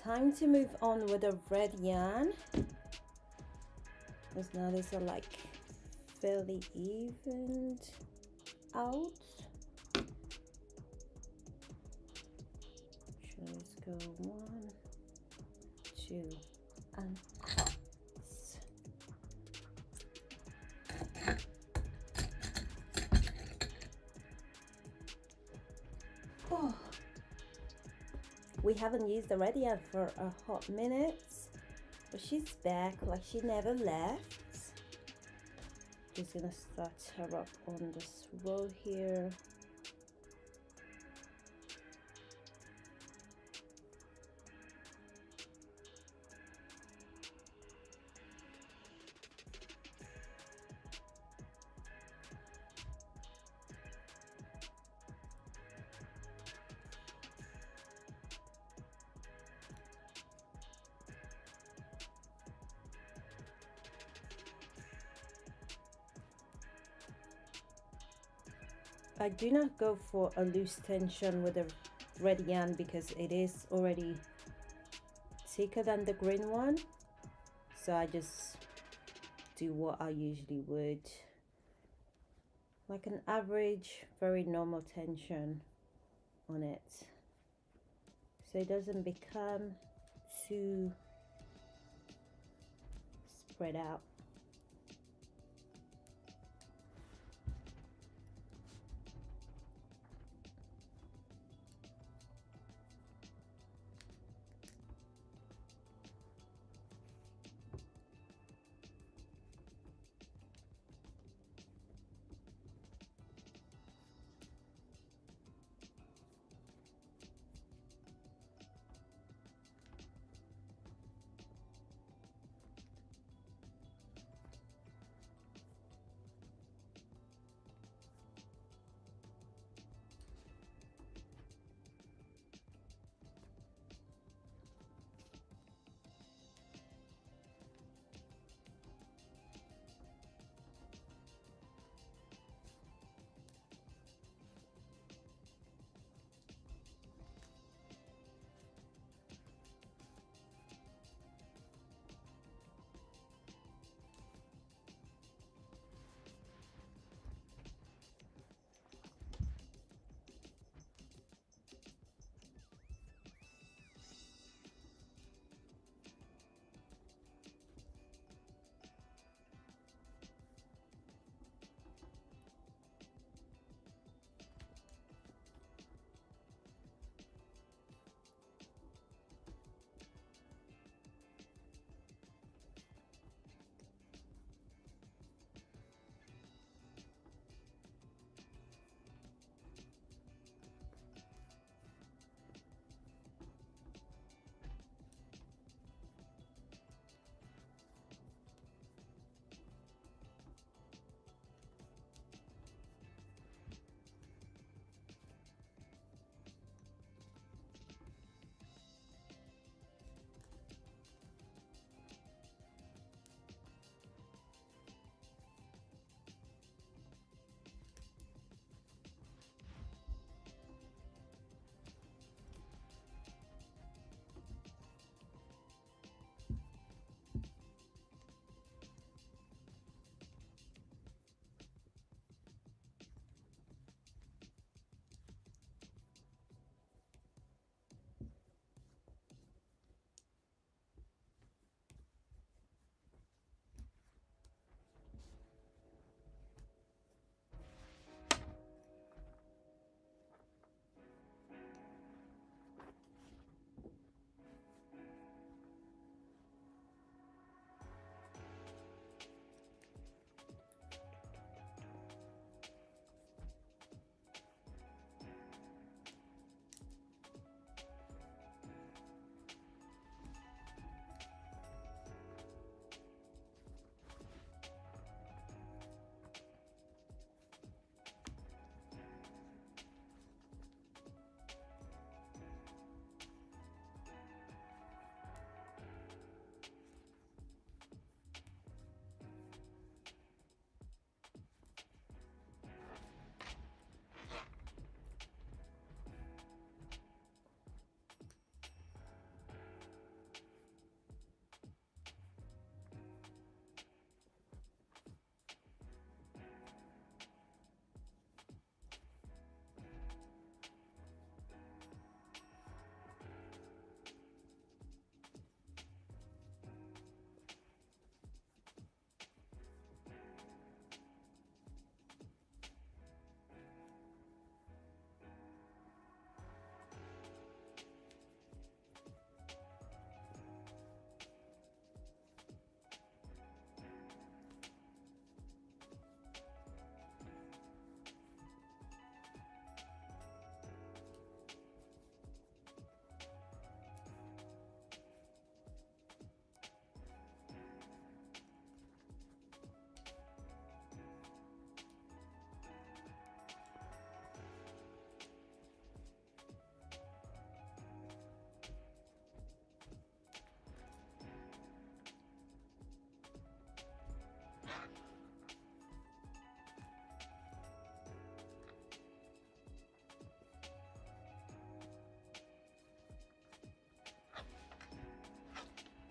time to move on with the red yarn, because now these are like fairly evened out. So let's go 1, 2, and oh, we haven't used the red yarn for a hot minute, but she's back like she never left. Just gonna start her up on this row here. I do not go for a loose tension with the red yarn because it is already thicker than the green one, so I just do what I usually would, like an average, very normal tension on it, so it doesn't become too spread out.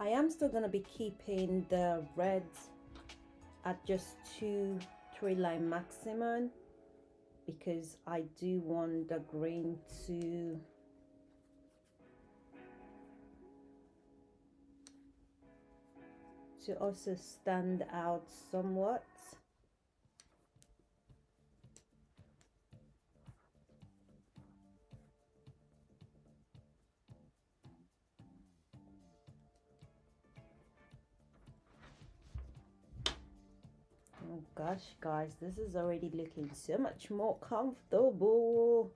I am still going to be keeping the red at just 2-3 line maximum, because I do want the green to also stand out somewhat. Oh gosh, guys, this is already looking so much more comfortable.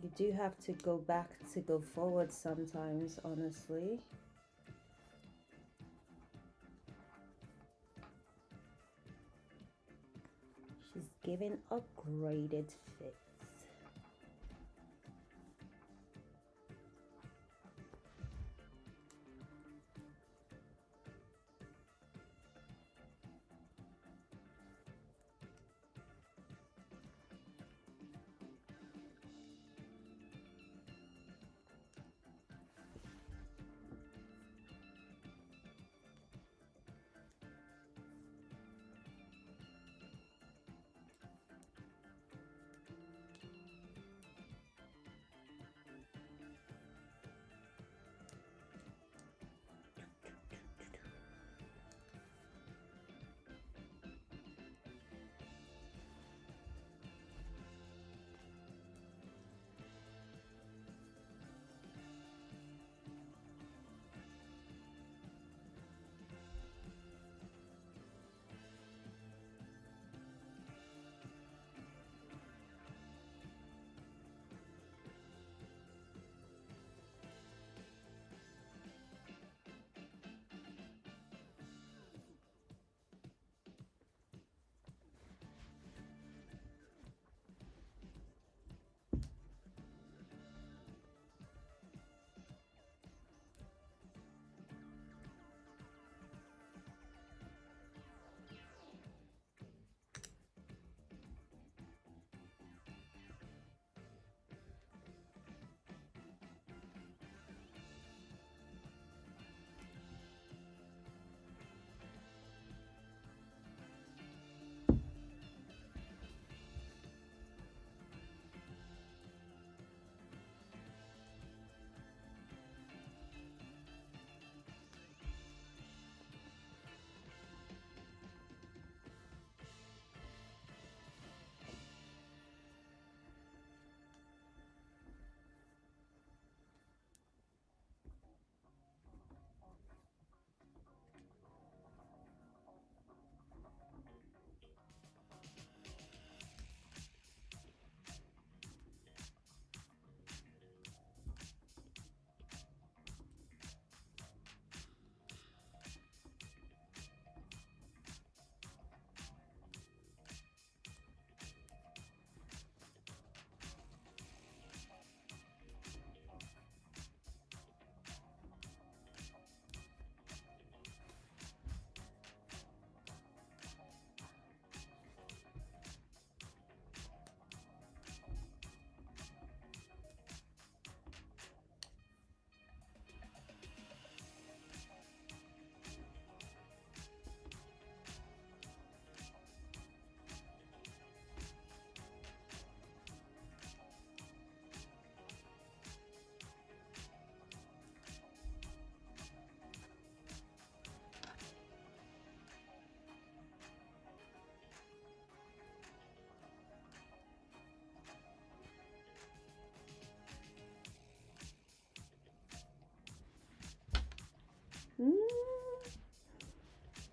You do have to go back to go forward sometimes, honestly. She's giving upgraded fits.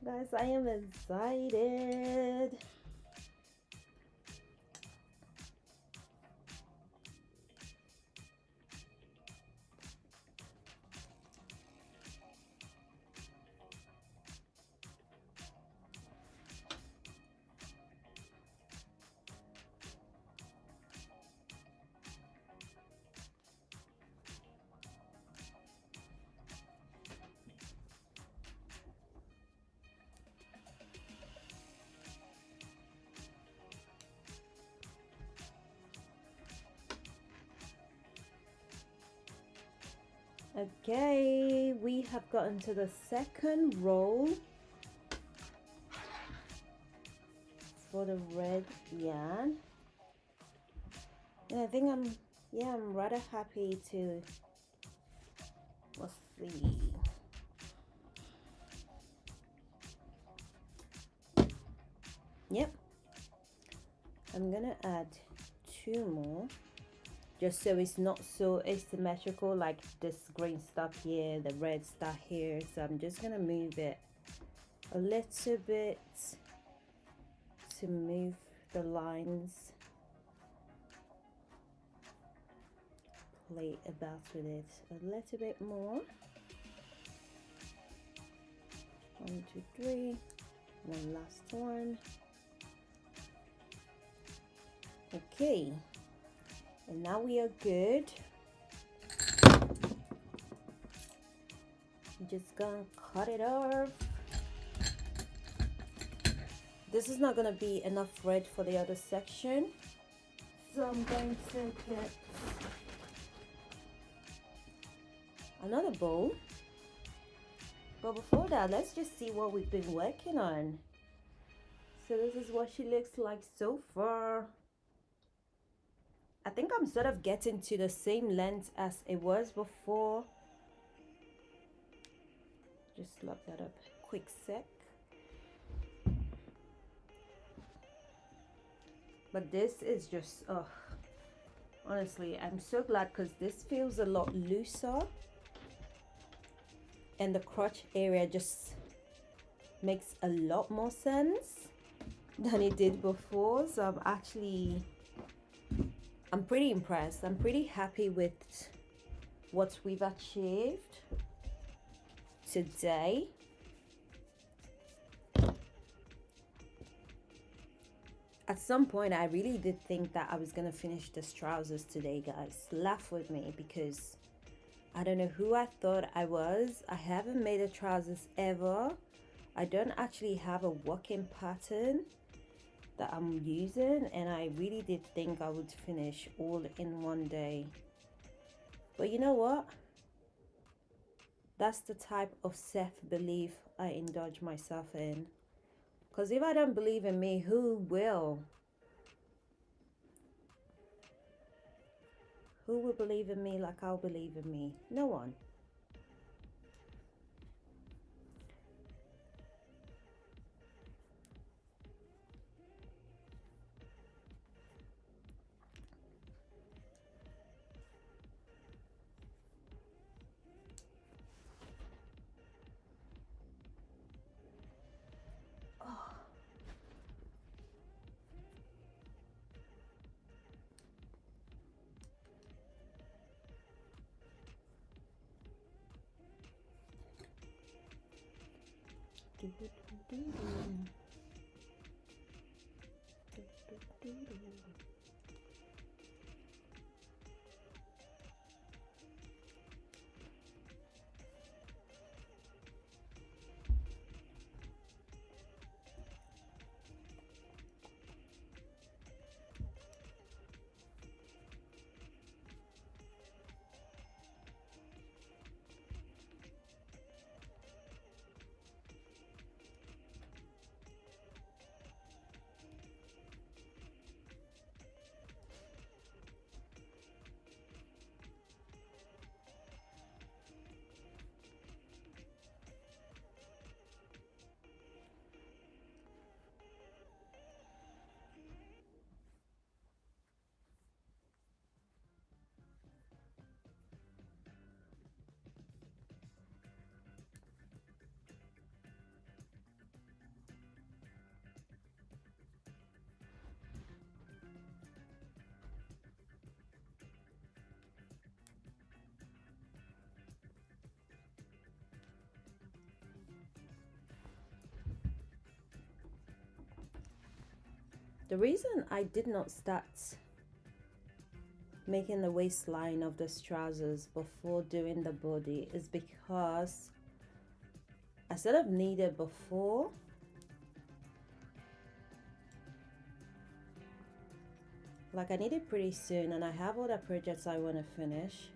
Guys, I am excited. Okay, we have gotten to the second row for the red yarn, and I think I'm rather happy to, let's see, yep, I'm gonna add 2 more just so it's not so asymmetrical, like this green stuff here, the red stuff here. So I'm just gonna move it a little bit to move the lines, play about with it a little bit more. 1, 2, 3, one last one. Okay, and now we are good. I'm just gonna cut it off. This is not gonna be enough thread for the other section, so I'm going to get another bowl. But before that, let's just see what we've been working on. So this is what she looks like so far. I think I'm sort of getting to the same length as it was before. Just lock that up quick sec. But this is just, oh, honestly, I'm so glad because this feels a lot looser. And the crotch area just makes a lot more sense than it did before. So I'm pretty impressed. I'm pretty happy with what we've achieved today. At some point, I really did think that I was gonna finish this trousers today, guys. Laugh with me because I don't know who I thought I was. I haven't made a trousers ever. I don't actually have a working pattern that I'm using, and I really did think I would finish all in one day. But you know what? That's the type of self-belief I indulge myself in. Because if I don't believe in me, who will? Who will believe in me like I'll believe in me? No one. The reason I did not start making the waistline of this trousers before doing the body is because I sort of needed before. Like I need it pretty soon, and I have other projects I want to finish.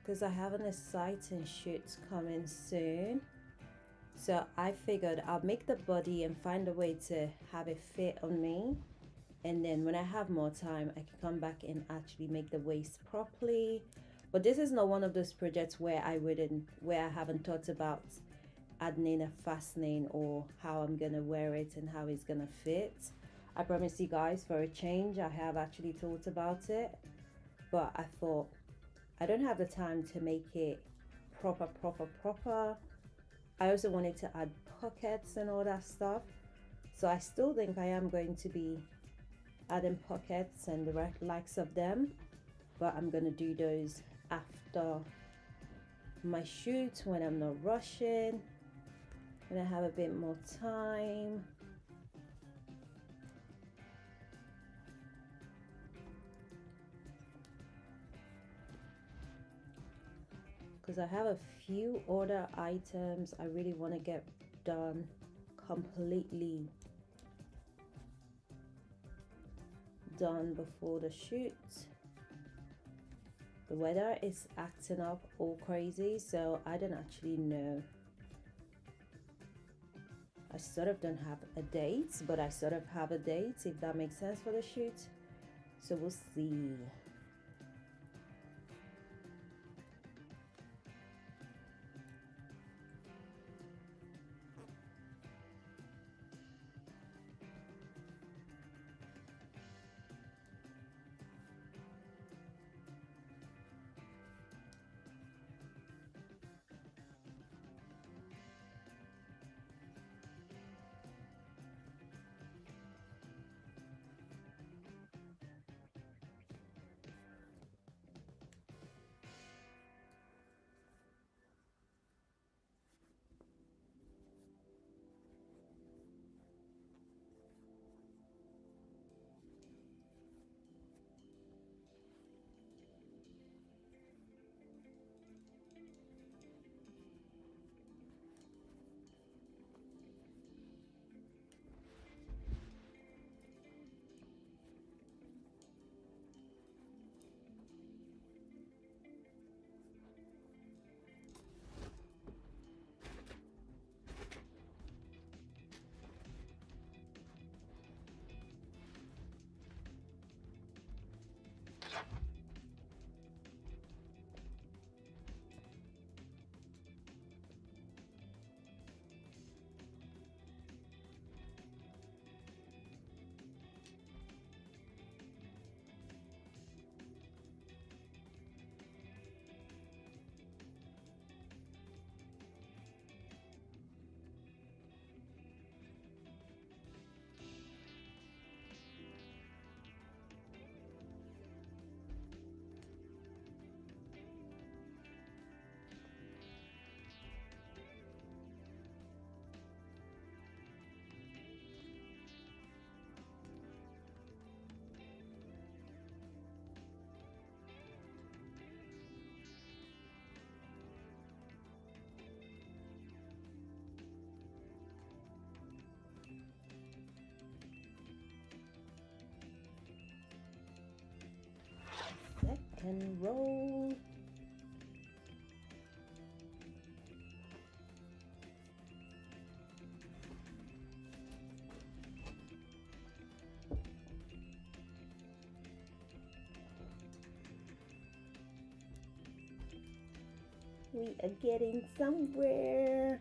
because I have an exciting shoot coming soon. So I figured I'll make the body and find a way to have it fit on me. And then when I have more time, I can come back and actually make the waist properly. But this is not one of those projects where I haven't thought about adding in a fastening or how I'm gonna wear it and how it's gonna fit. I promise you guys, for a change, I have actually thought about it, but I thought I don't have the time to make it proper. I also wanted to add pockets and all that stuff. So I still think I am going to be adding pockets and the likes of them, but I'm gonna do those after my shoot, when I'm not rushing, when I have a bit more time. Because I have a few other items I really want to get done completely done before the shoot. The weather is acting up all crazy, so I don't actually know. I sort of don't have a date, but I sort of have a date, if that makes sense, for the shoot. So we'll see. Second roll. We are getting somewhere.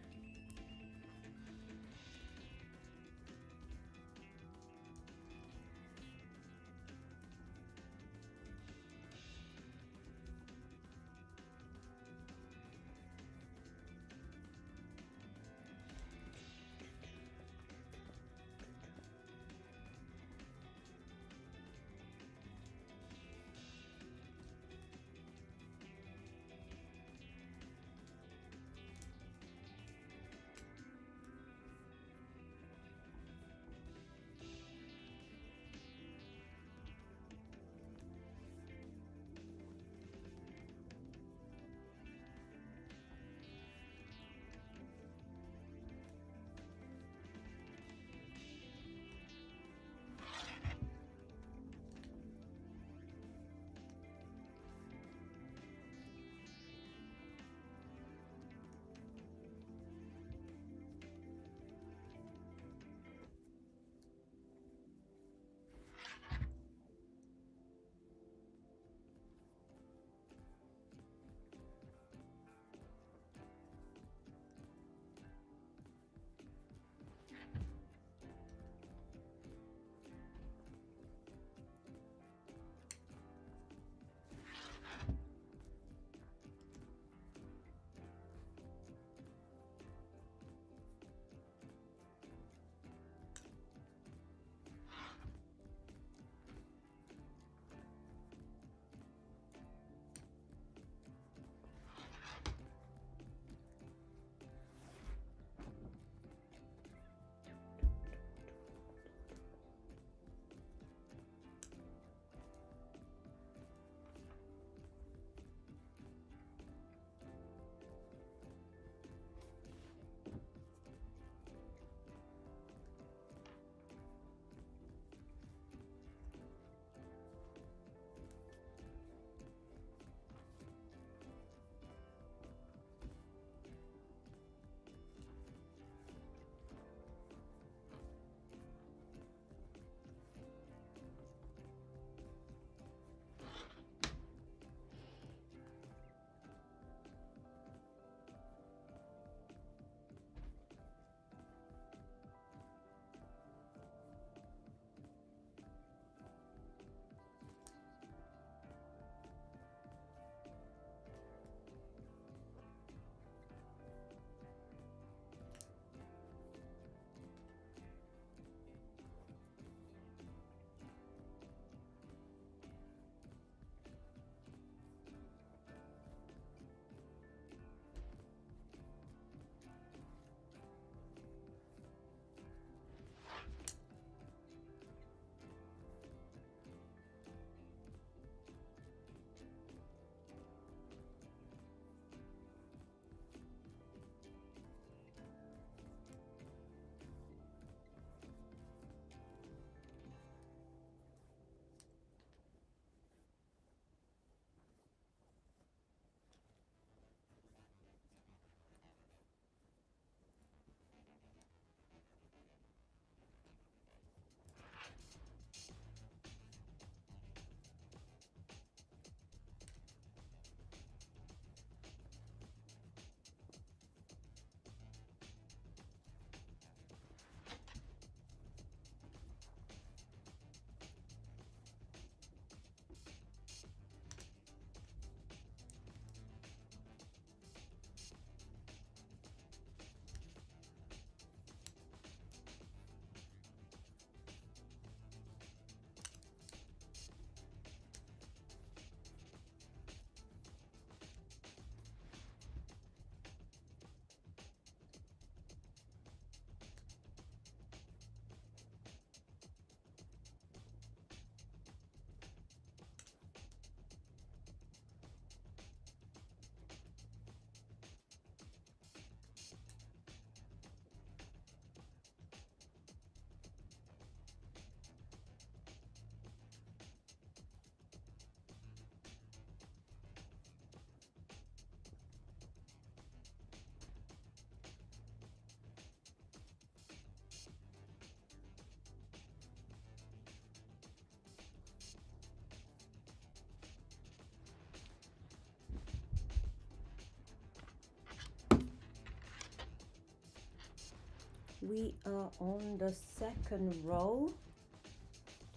We are on the second row.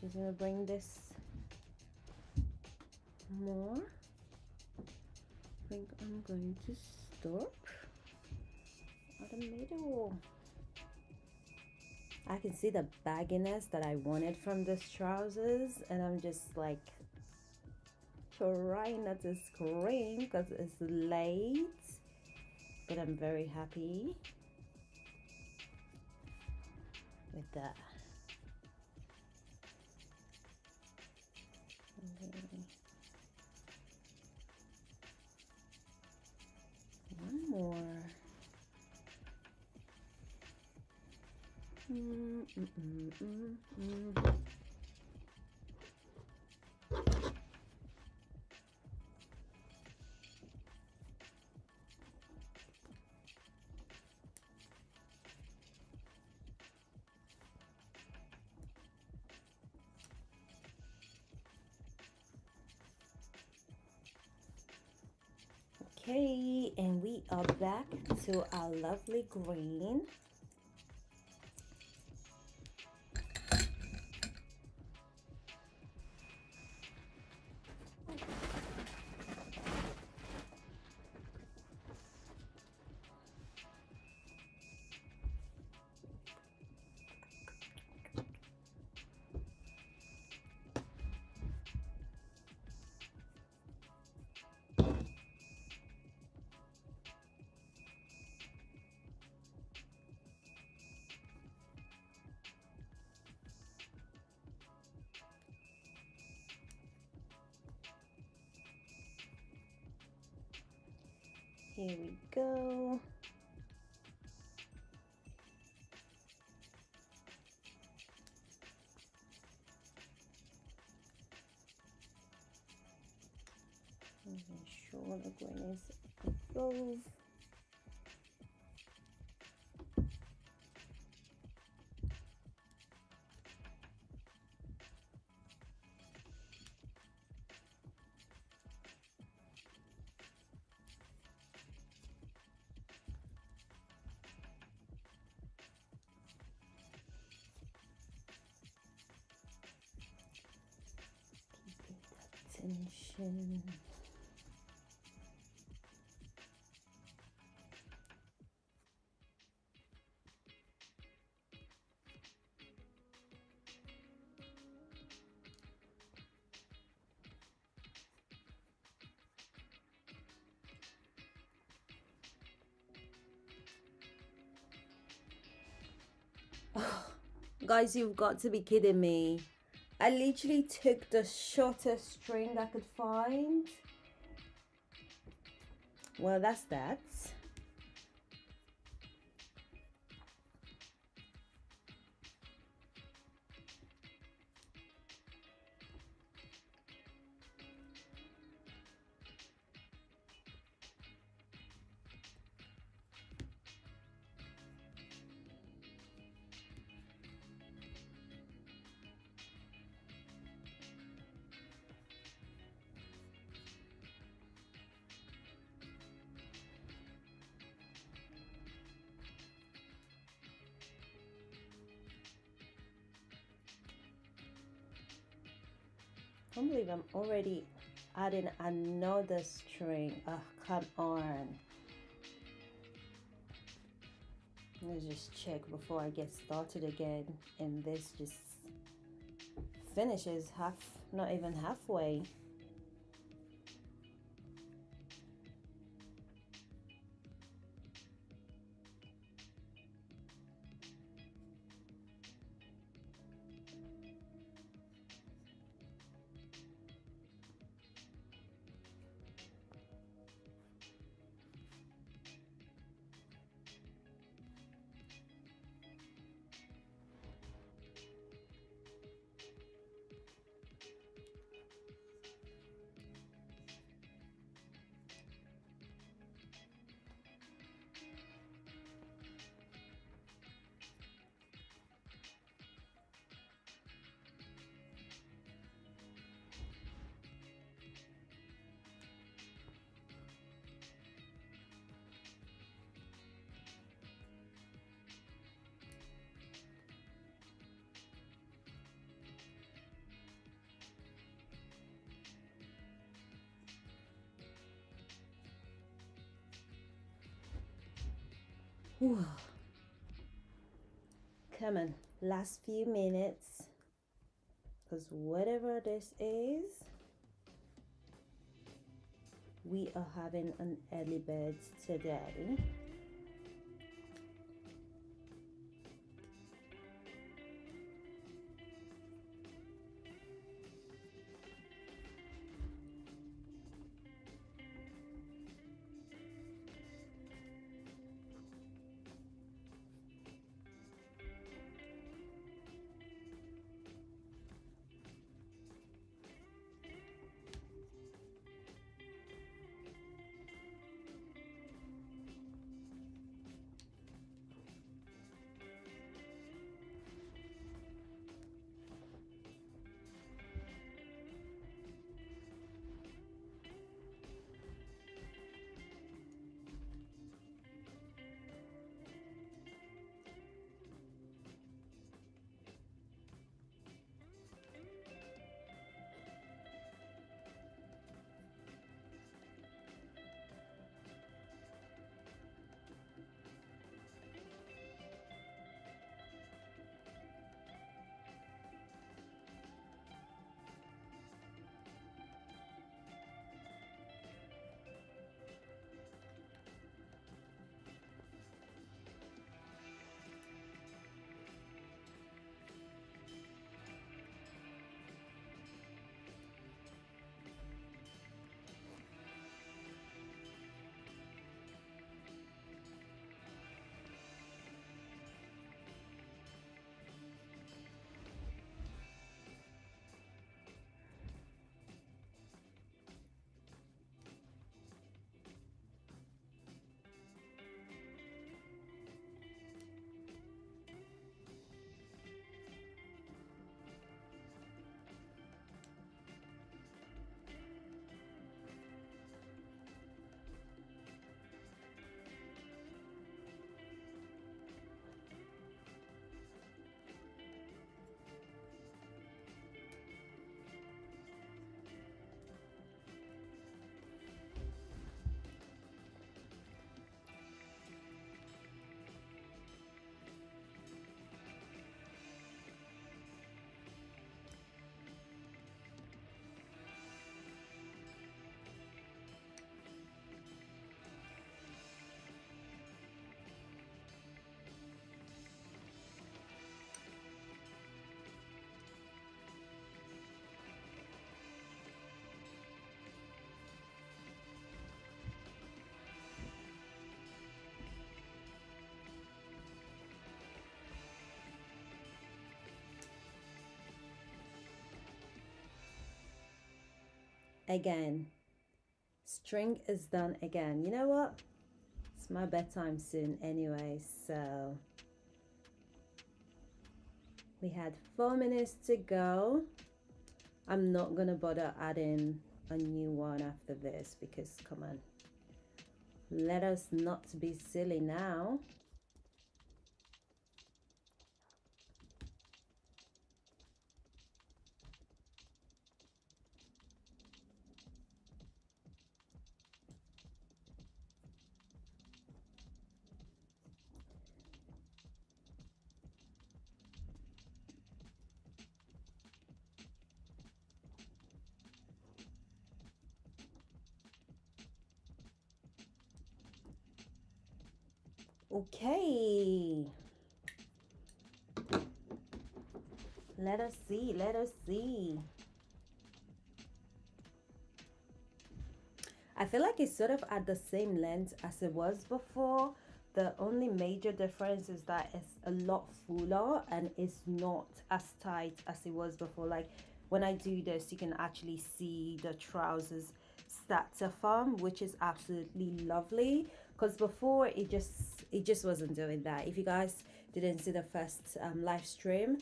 Just gonna bring this more. I think I'm going to stop at the middle. I can see the bagginess that I wanted from this trousers, and I'm just like trying not to scream because it's late, but I'm very happy with that. One more. Okay, and we are back to our lovely green. Here we go. Make sure the green is above. Tension. Guys, you've got to be kidding me. I literally took the shortest string I could find. Well, that's that. I can't believe I'm already adding another string. Oh, come on. Let's just check before I get started again. And this just finishes half, not even halfway. Whew. Come on, last few minutes, because whatever this is, we are having an early bird today. Again, string is done again. You know what? It's my bedtime soon anyway, so we had 4 minutes to go. I'm not gonna bother adding a new one after this because come on, let us not be silly now. Okay, let us see, let us see. I feel like it's sort of at the same length as it was before. The only major difference is that it's a lot fuller and it's not as tight as it was before. Like when I do this, you can actually see the trousers start to form, which is absolutely lovely. Because before it just wasn't doing that. If you guys didn't see the first live stream,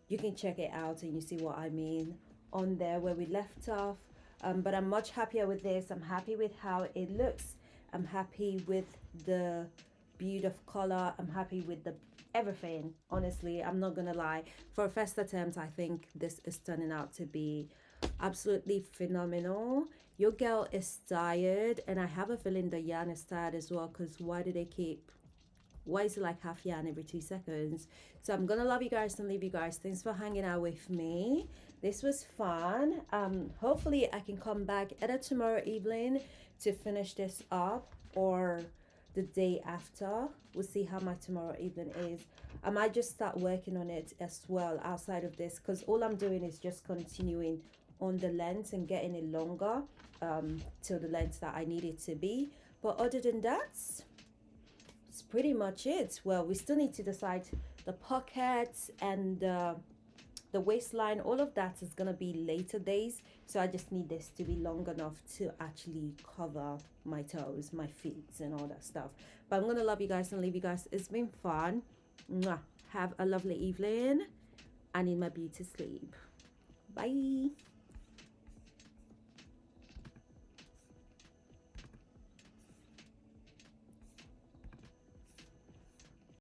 you can check it out and you see what I mean on there where we left off. But I'm much happier with this. I'm happy with how it looks. I'm happy with the beauty of color. I'm happy with the everything. Honestly, I'm not gonna lie. For a first attempt, I think this is turning out to be absolutely phenomenal. Your girl is tired, and I have a feeling the yarn is tired as well. Because why do they keep Why is it like half yarn every 2 seconds? So I'm gonna love you guys and leave you guys. Thanks for hanging out with me. This was fun. Hopefully I can come back either tomorrow evening to finish this up, or the day after. We'll see how my tomorrow evening is. I might just start working on it as well outside of this, because all I'm doing is just continuing on the length and getting it longer till the length that I need it to be. But other than that, it's pretty much it. Well, we still need to decide the pockets and the waistline. All of that is gonna be later days, so I just need this to be long enough to actually cover my toes, my feet, and all that stuff. But I'm gonna love you guys and leave you guys. It's been fun. Mwah. Have a lovely evening. I need my beauty sleep. Bye.